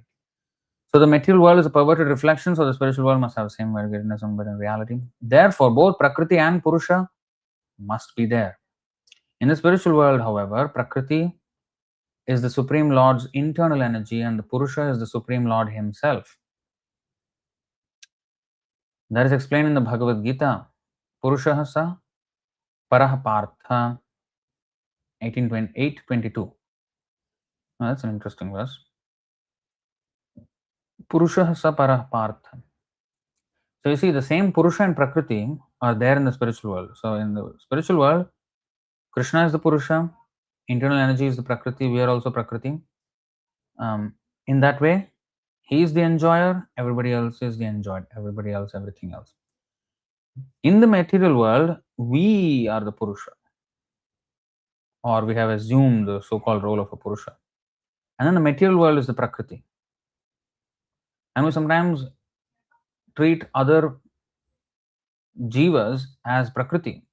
So the material world is a perverted reflection, so the spiritual world must have the same variegatedness, but in reality. Therefore, both Prakriti and Purusha must be there. In the spiritual world, however, Prakriti is the Supreme Lord's internal energy and the Purusha is the Supreme Lord himself. That is explained in the Bhagavad Gita. Purushaha sa parah partha 18:8-22. That's an interesting verse. Purushaha sa parah partha. So you see, the same Purusha and Prakriti are there in the spiritual world. So in the spiritual world, Krishna is the Purusha, internal energy is the Prakriti, we are also Prakriti. In that way, he is the enjoyer, everybody else is the enjoyed, everybody else, everything else. In the material world, we are the Purusha, or we have assumed the so-called role of a Purusha. And then the material world is the Prakriti. And we sometimes treat other jivas as Prakriti,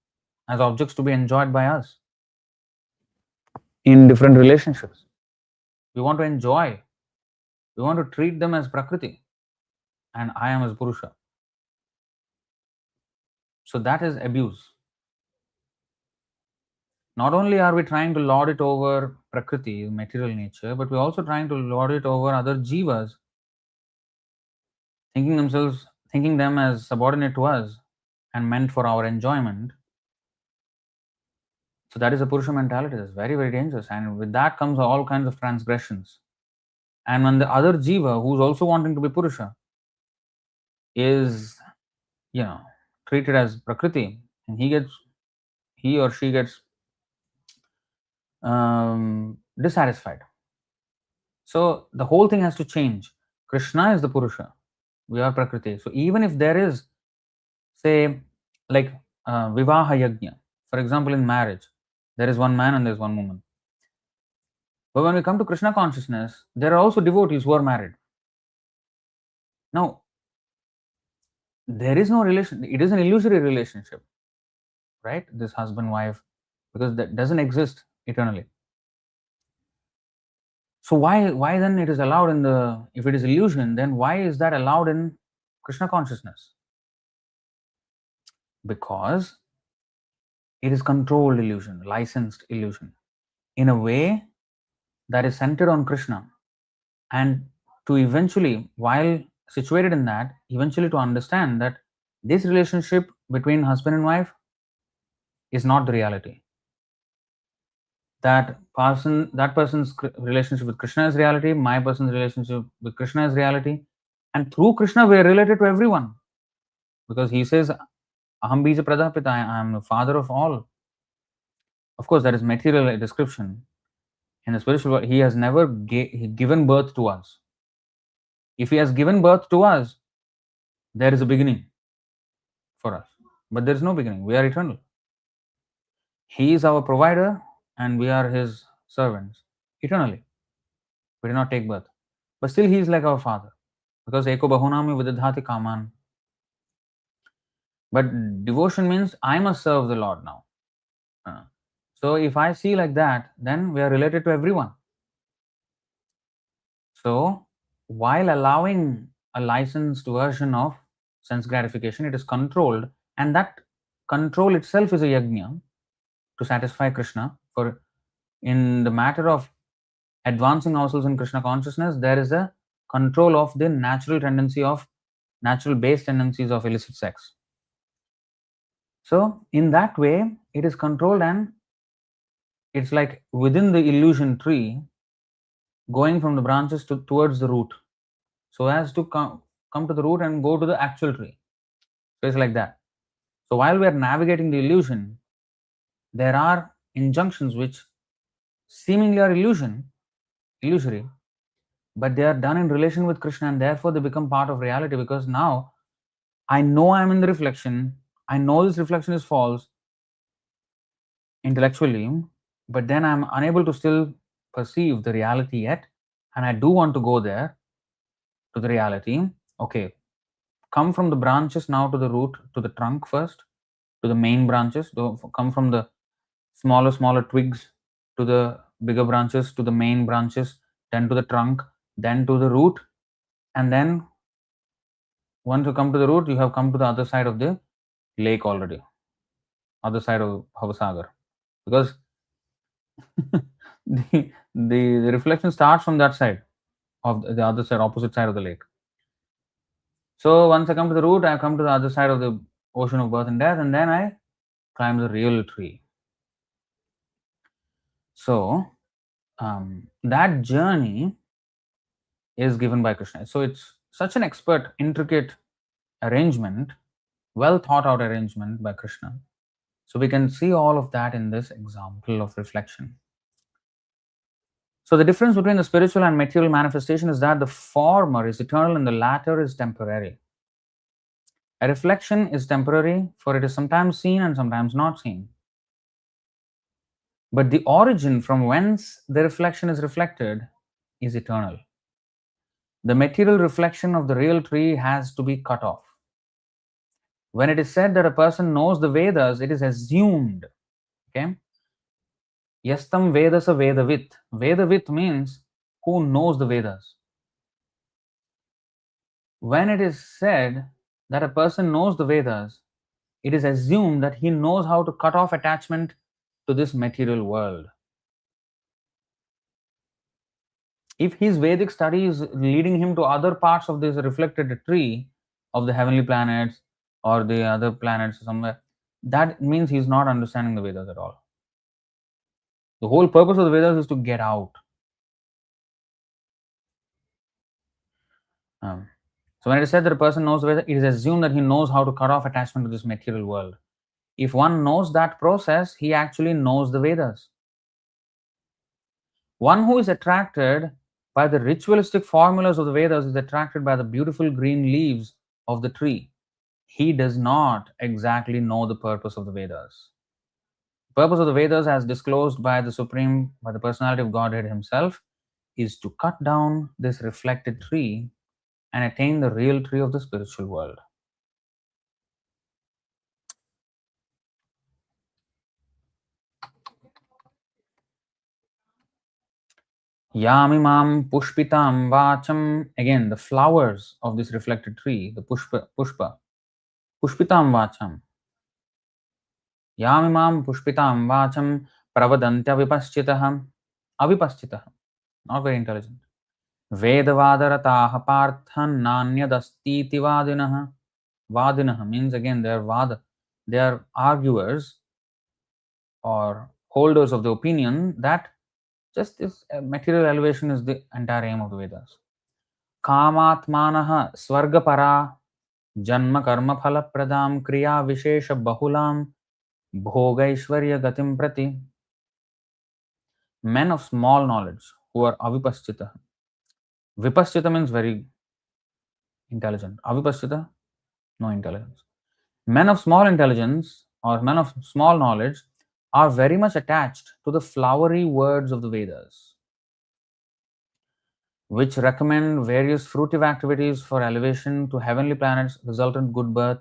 as objects to be enjoyed by us in different relationships. We want to enjoy, we want to treat them as Prakriti, and I am as Purusha. So that is abuse. Not only are we trying to lord it over Prakriti, material nature, but we're also trying to lord it over other jivas, thinking them as subordinate to us and meant for our enjoyment. So that is a Purusha mentality. That's very, very dangerous. And with that comes all kinds of transgressions. And when the other jiva, who's also wanting to be Purusha, is, treated as Prakriti, and he or she gets dissatisfied. So the whole thing has to change. Krishna is the Purusha. We are Prakriti. So even if there is, say, like Vivaha Yajna, for example, in marriage, there is one man and there is one woman. But when we come to Krishna consciousness, there are also devotees who are married. Now, there is no relation. It is an illusory relationship, right? This husband-wife, because that doesn't exist eternally. So why then it is allowed in the, if it is illusion, then why is that allowed in Krishna consciousness? Because it is controlled illusion, licensed illusion, in a way that is centered on Krishna. And to eventually, while situated in that, eventually to understand that this relationship between husband and wife is not the reality. That person's relationship with Krishna is reality, my person's relationship with Krishna is reality. And through Krishna, we are related to everyone. Because he says, Aham bija pradapita, I am the father of all. Of course, that is material description. In the spiritual world, he has never given birth to us. If he has given birth to us, there is a beginning for us. But there is no beginning. We are eternal. He is our provider and we are his servants eternally. We did not take birth. But still, he is like our father. Because Eko Bahunami Vidadhati Kaman. But devotion means I must serve the Lord now. So if I see like that, then we are related to everyone. So while allowing a licensed version of sense gratification, it is controlled, and that control itself is a yajna to satisfy Krishna. For in the matter of advancing ourselves in Krishna consciousness, there is a control of the natural tendency of natural base tendencies of illicit sex. So in that way, it is controlled, and it's like within the illusion tree, going from the branches towards the root, so as to come to the root and go to the actual tree. So it's like that. So while we are navigating the illusion, there are injunctions which seemingly are illusory, but they are done in relation with Krishna, and therefore they become part of reality. Because now I know I'm in the reflection, I know this reflection is false intellectually, but then I'm unable to still perceive the reality yet, and I do want to go there to the reality. Okay, come from the branches now to the root, to the trunk first, to the main branches. Come from the smaller twigs to the bigger branches, to the main branches, then to the trunk, then to the root. And then once you come to the root, you have come to the other side of the lake already, other side of Bhavasagar. Because the reflection starts from that side of the other side, opposite side of the lake. So once I come to the root, I come to the other side of the ocean of birth and death, and then I climb the real tree. So that journey is given by Krishna. So it's such an expert, intricate arrangement, well thought out arrangement by Krishna. So we can see all of that in this example of reflection. So the difference between the spiritual and material manifestation is that the former is eternal and the latter is temporary. A reflection is temporary, for it is sometimes seen and sometimes not seen. But the origin from whence the reflection is reflected is eternal. The material reflection of the real tree has to be cut off. When it is said that a person knows the Vedas, it is assumed. Okay? Yastam Vedasa Vedavit. Vedavit means who knows the Vedas. When it is said that a person knows the Vedas, it is assumed that he knows how to cut off attachment to this material world. If his Vedic study is leading him to other parts of this reflected tree of the heavenly planets or the other planets somewhere, that means he's not understanding the Vedas at all. The whole purpose of the Vedas is to get out. So when it is said that a person knows the Vedas, it is assumed that he knows how to cut off attachment to this material world. If one knows that process, he actually knows the Vedas. One who is attracted by the ritualistic formulas of the Vedas is attracted by the beautiful green leaves of the tree. He does not exactly know the purpose of the Vedas. The purpose of the Vedas, as disclosed by the Supreme, by the personality of Godhead himself, is to cut down this reflected tree and attain the real tree of the spiritual world. Yamimam pushpitam vacham. Again, the flowers of this reflected tree, the pushpa. Pushpitam vacham. Yamimam pushpitam vacham pravadantya vipaschitaham. Avipaschitaham. Not very intelligent. Vedavadarataha parthan nanyadastiti vadinaha. Vadinaha means again they are vada. They are arguers or holders of the opinion that just this material elevation is the entire aim of the Vedas. Kamatmanaha swargapara janma karma phala pradam kriya vishesha bahulam bhogaishvarya gatim prati. Men of small knowledge who are avipaschita. Vipaschita means very intelligent. Avipaschita, no intelligence. Men of small intelligence or men of small knowledge are very much attached to the flowery words of the Vedas, which recommend various fruitive activities for elevation to heavenly planets, resultant good birth,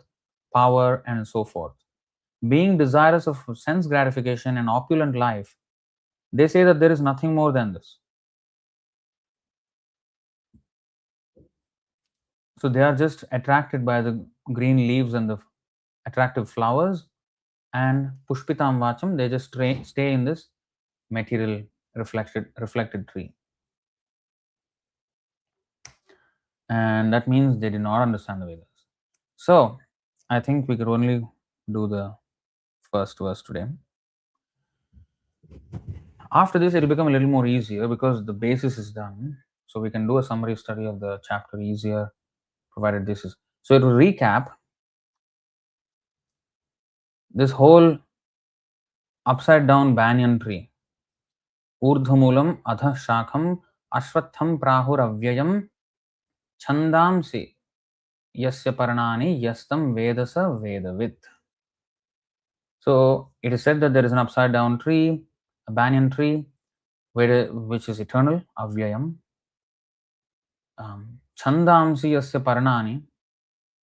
power, and so forth. Being desirous of sense gratification and opulent life, they say that there is nothing more than this. So they are just attracted by the green leaves and the attractive flowers, and pushpitam vacham, they just stay in this material reflected tree. And that means they did not understand the Vedas. So I think we could only do the first verse today. After this, it will become a little more easier because the basis is done. So we can do a summary study of the chapter easier, provided this is. So to recap, this whole upside down banyan tree, urdhumulam adha shakham ashwatham prahur avyayam chandamsi yasya parnani yastam vedasa vedavit. So it is said that there is an upside down tree, a banyan tree, which is eternal, avyayam. Chandamsi yasya parnani,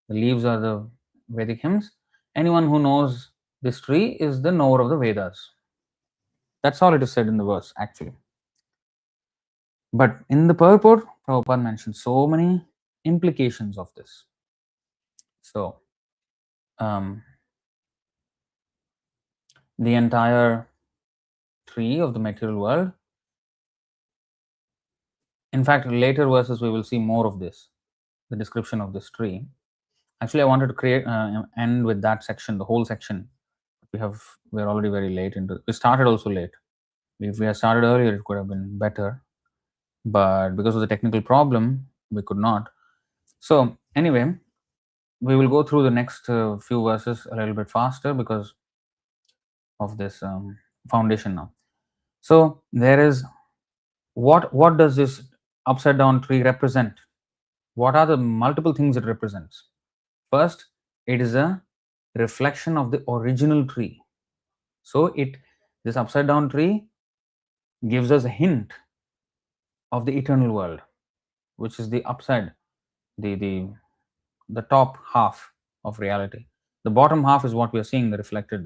the leaves are the Vedic hymns. Anyone who knows this tree is the knower of the Vedas. That's all it is said in the verse, actually. But in the purport, Prabhupada mentioned so many implications of this. So, the entire tree of the material world. In fact, in later verses we will see more of this, the description of this tree. Actually, I wanted to end with that section, the whole section. We're already very late into. We started also late. If we had started earlier, it could have been better, but because of the technical problem, we could not. So anyway, we will go through the next few verses a little bit faster because of this foundation now. So there is what does this upside down tree represent? What are the multiple things it represents? First, it is a reflection of the original tree. So this upside down tree gives us a hint of the eternal world, which is the upside, the top half of reality. The bottom half is what we are seeing, the reflected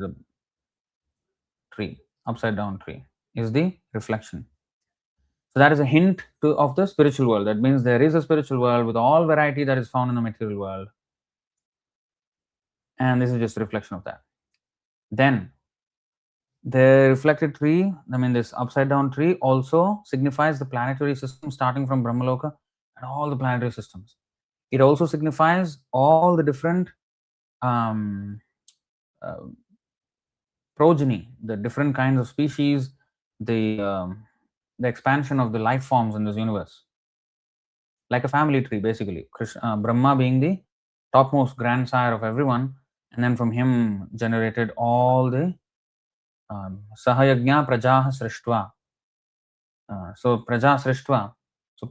tree, upside down tree, is the reflection. So that is a hint of the spiritual world. That means there is a spiritual world with all variety that is found in the material world. And this is just a reflection of that. Then the reflected tree, this upside down tree also signifies the planetary system starting from Brahmaloka and all the planetary systems. It also signifies all the different progeny, the different kinds of species, the expansion of the life forms in this universe, like a family tree, basically. Brahma being the topmost grandsire of everyone, and then from him generated all the Sahayagnya Prajaha Srishtva. So Praja Srishtva, so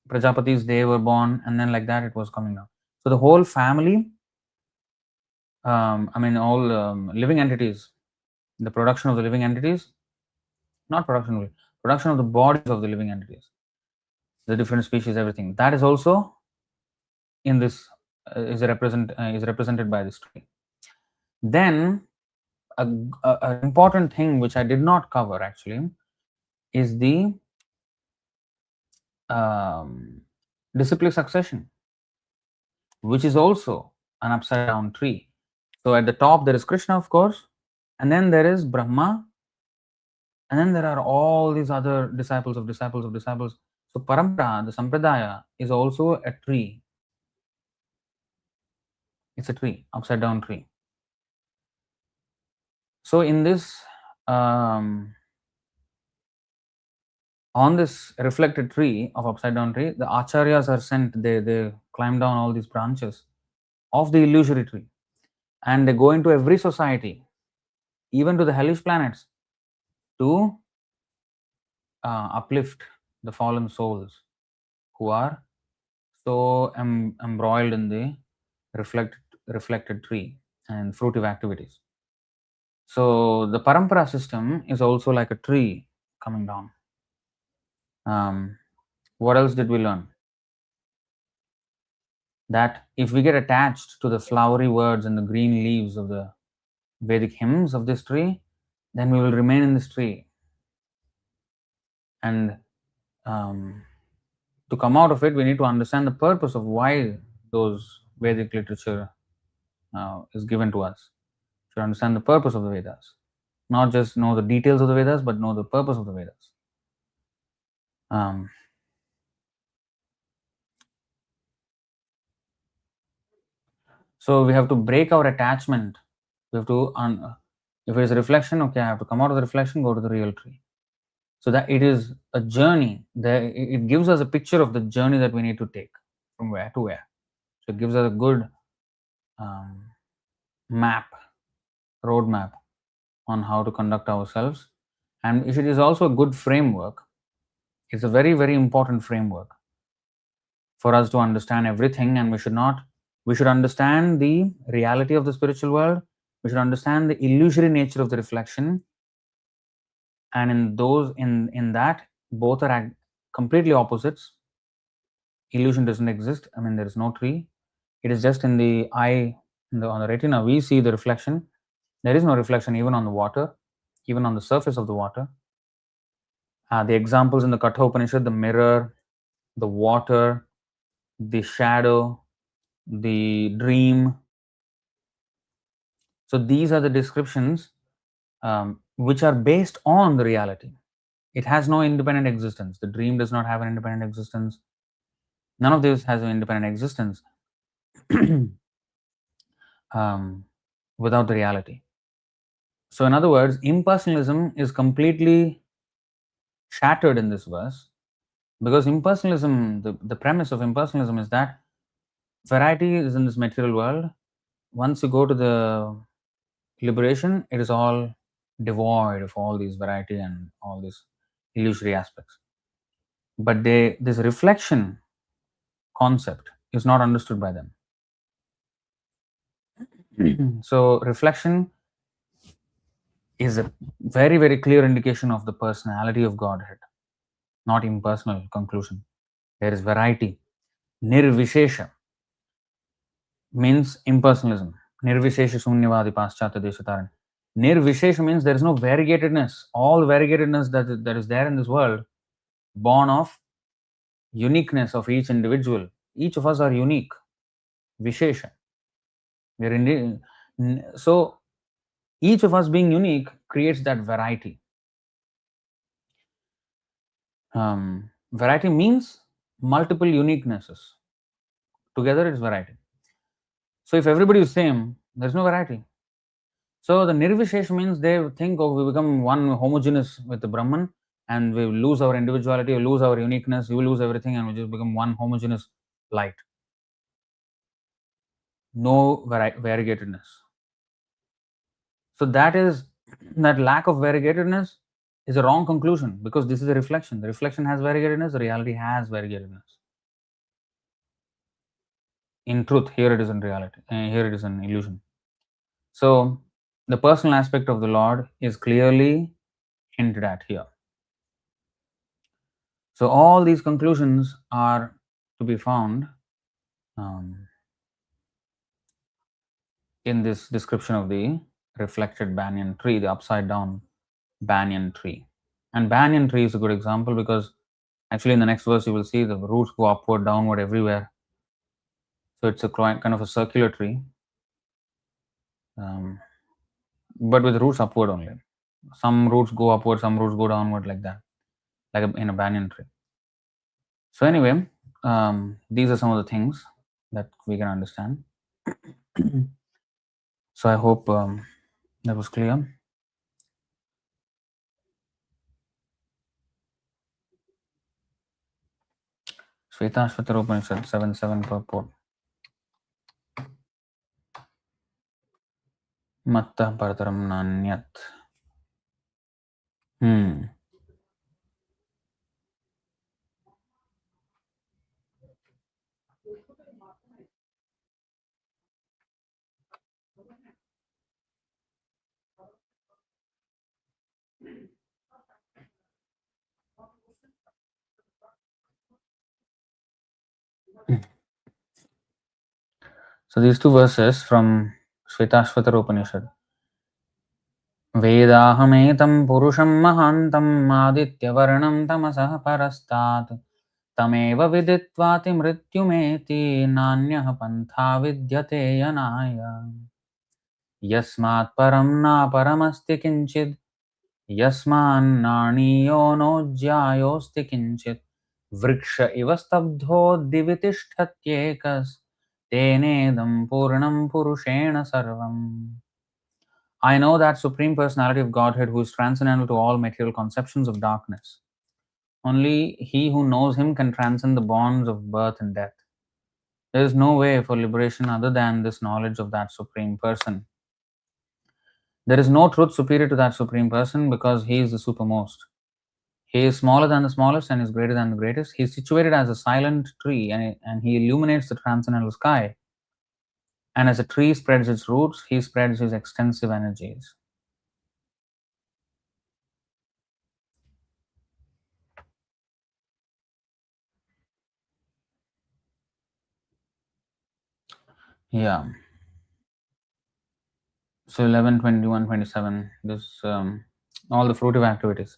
Prajapatis, they were born, and then like that it was coming down. So the whole family, all living entities, the production of the living entities, not production of the bodies of the living entities, the different species, everything that is also in this is represented by this tree. Then an important thing which I did not cover actually is the disciplic succession, which is also an upside down tree. So at the top there is Krishna, of course, and then there is Brahma, and then there are all these other disciples of disciples of disciples. So parampara, the sampradaya, is also a tree. It's a tree, upside down tree. So in this, on this reflected tree of upside down tree, the acharyas are sent. They climb down all these branches of the illusory tree, and they go into every society, even to the hellish planets, to uplift the fallen souls who are so embroiled in the reflected tree and fruitive activities. So the parampara system is also like a tree coming down. What else did we learn? That if we get attached to the flowery words and the green leaves of the Vedic hymns of this tree, then we will remain in this tree. And to come out of it, we need to understand the purpose of why those Vedic literature is given to us. We should understand the purpose of the Vedas, not just know the details of the Vedas, but know the purpose of the Vedas. So we have to break our attachment. We have to, if it is a reflection, okay, I have to come out of the reflection, go to the real tree. So that it is a journey. It gives us a picture of the journey that we need to take from where to where. So it gives us a good roadmap on how to conduct ourselves. And if it is also a good framework, it's a very, very important framework for us to understand everything. And we should understand the reality of the spiritual world. We should understand the illusory nature of the reflection. And in that, both are completely opposites. Illusion doesn't exist. I mean, there is no tree. It is just in the eye, on the retina, we see the reflection. There is no reflection even on the water, even on the surface of the water. The examples in the Katha Upanishad, the mirror, the water, the shadow, the dream. So these are the descriptions which are based on the reality. It has no independent existence. The dream does not have an independent existence. None of this has an independent existence without the reality. So, in other words, impersonalism is completely shattered in this verse, because impersonalism, the premise of impersonalism is that variety is in this material world. Once you go to the liberation, it is all devoid of all these variety and all these illusory aspects. But this reflection concept is not understood by them. So reflection is a very, very clear indication of the personality of Godhead, not impersonal conclusion. There is variety. Nirvishesha means impersonalism. Nirvishesha sunyavadi paschatya deshataran. Nirvishesha means there is no variegatedness. All variegatedness that is there in this world, born of uniqueness of each individual. Each of us are unique. Vishesha. So each of us being unique creates that variety. Variety means multiple uniquenesses. Together it's variety. So if everybody is same, there's no variety. So the nirvishesh means they think, oh, we become one homogeneous with the Brahman, and we lose our individuality, we lose our uniqueness, you lose everything, and we just become one homogeneous light. No variegatedness. So that lack of variegatedness is a wrong conclusion, because this is a reflection. The reflection has variegatedness, the reality has variegatedness. In truth, here it is in reality, here it is an illusion. So the personal aspect of the Lord is clearly hinted at here. So all these conclusions are to be found in this description of the reflected banyan tree, the upside down banyan tree. And banyan tree is a good example because actually in the next verse you will see the roots go upward, downward, everywhere. So it's a kind of a circular tree, but with roots upward only. Some roots go upward, some roots go downward, like that, like in a banyan tree. So anyway, these are some of the things that we can understand. So I hope that was clear. Shvetashvatara Upanishad 7.7 purport. Mattah parataram nanyat. So these two verses from Shvetashvatara Upanishad. Vedahametam purusham mahantam adityavarnam tamasah parastat tameva vidittvati mrityumeti nanyah pantha vidyate yanaya yasmat param na paramasti kinchid yasman naniyo no jyayosti kinchid vriksha iva stabdho divitishtatyekas tenedam purnam purushena sarvam. I know that Supreme Personality of Godhead who is transcendental to all material conceptions of darkness. Only he who knows him can transcend the bonds of birth and death. There is no way for liberation other than this knowledge of that Supreme Person. There is no truth superior to that Supreme Person because he is the supermost. He is smaller than the smallest and is greater than the greatest. He is situated as a silent tree and he illuminates the transcendental sky. And as a tree spreads its roots, he spreads his extensive energies. Yeah. So 11, 21, 27, this all the fruitive activities.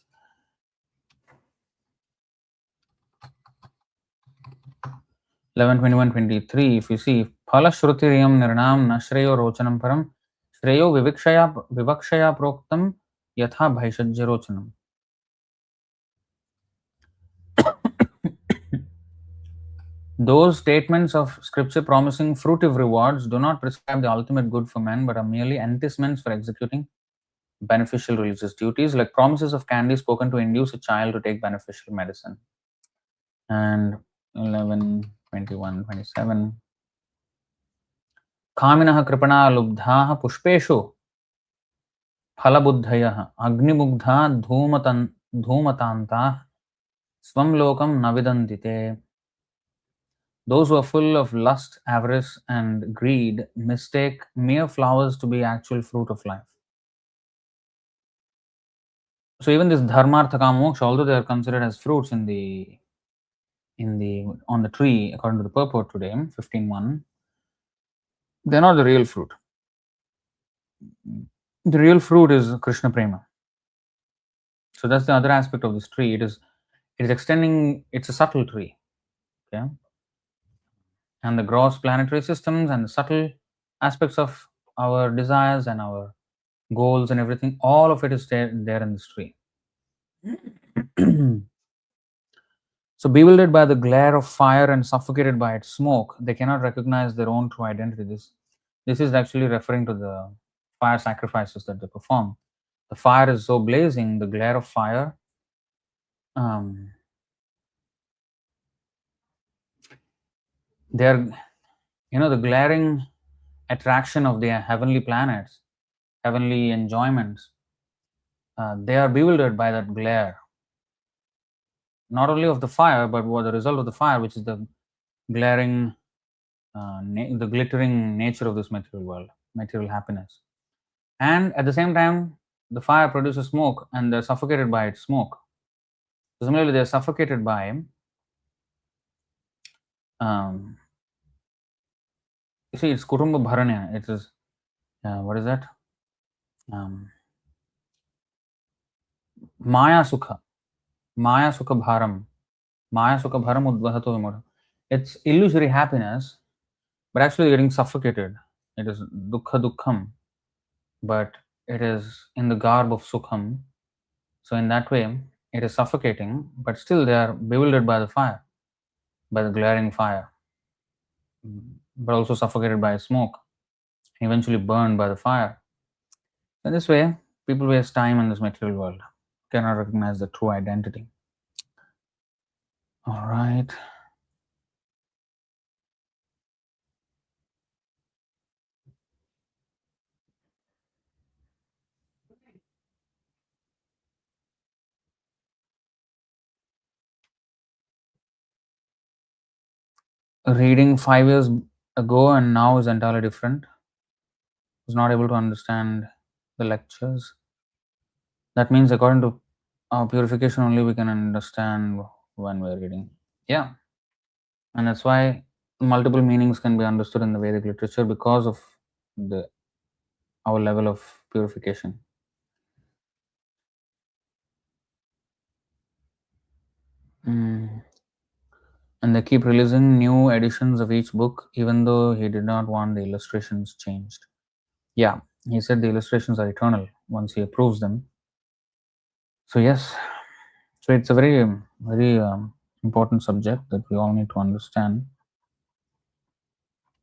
11, 21, 23, if you see, phala shrutiriyam nirnam nashreyo rochanam param shreyo vivakshaya proktam yatha bhaishajya rochanam. Those statements of scripture promising fruitive rewards do not prescribe the ultimate good for men, but are merely enticements for executing beneficial religious duties, like promises of candy spoken to induce a child to take beneficial medicine. And 11, 21, 27. कामिनः कृपणा लुब्धाः पुष्पेषु फलबुद्धयः अग्निमुग्धा धूमतान्ताः स्वं लोकं न विदन्ति ते. Those who are full of lust, avarice, and greed mistake mere flowers to be actual fruit of life. So even this dharmartha kama moksha, although they are considered as fruits on the tree, according to the purport today, 15.1, they're not the real fruit. The real fruit is Krishna Prema. So that's the other aspect of this tree. It is extending. It's a subtle tree. Okay. And the gross planetary systems and the subtle aspects of our desires and our goals and everything, all of it is there in this tree. So bewildered by the glare of fire and suffocated by its smoke, they cannot recognize their own true identity. This is actually referring to the fire sacrifices that they perform. The fire is so blazing, the glare of fire, they're, the glaring attraction of the heavenly planets, heavenly enjoyments, they are bewildered by that glare, not only of the fire, but what the result of the fire, which is the glaring, the glittering nature of this material world, material happiness. And at the same time, the fire produces smoke and they're suffocated by its smoke. So similarly, they're suffocated by, you see, it's Kutumba Bharanya. It is, what is that? Maya Sukha. Maya sukha bharam. Maya sukha bharam udvahato vimudha. It's illusory happiness, but actually getting suffocated. It is dukkha dukkham, but it is in the garb of sukham. So in that way, it is suffocating, but still they are bewildered by the fire, by the glaring fire, but also suffocated by smoke, eventually burned by the fire. In this way, people waste time in this material world, cannot recognize the true identity. All right. Reading 5 years ago and now is entirely different. Was not able to understand the lectures. That means, according to our purification, only we can understand when we're reading. Yeah, and that's why multiple meanings can be understood in the Vedic literature because of the our level of purification. Mm. And they keep releasing new editions of each book, even though he did not want the illustrations changed. Yeah, he said the illustrations are eternal once he approves them. So yes, so it's a very important subject that we all need to understand,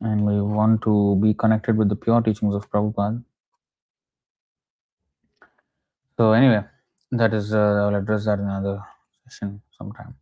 and we want to be connected with the pure teachings of Prabhupada. So anyway, that is I'll address that in another session sometime.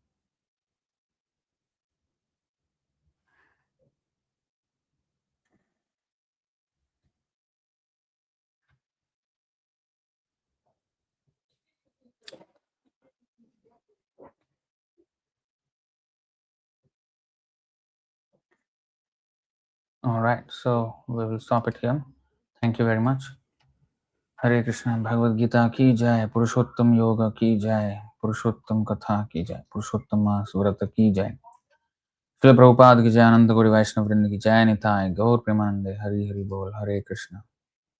All right, so we will stop it here. Thank you very much. हरे कृष्ण भगवद गीता की जय, पुरुषोत्तम योग की जय, पुरुषोत्तम कथा की जय, पुरुषोत्तम मास व्रत की जय, श्रील प्रभुपाद की जय, अनंत कोटि वैष्णव वृंद की जय, निताय गौर प्रेमानंदे, हरि हरि बोल, हरे कृष्ण।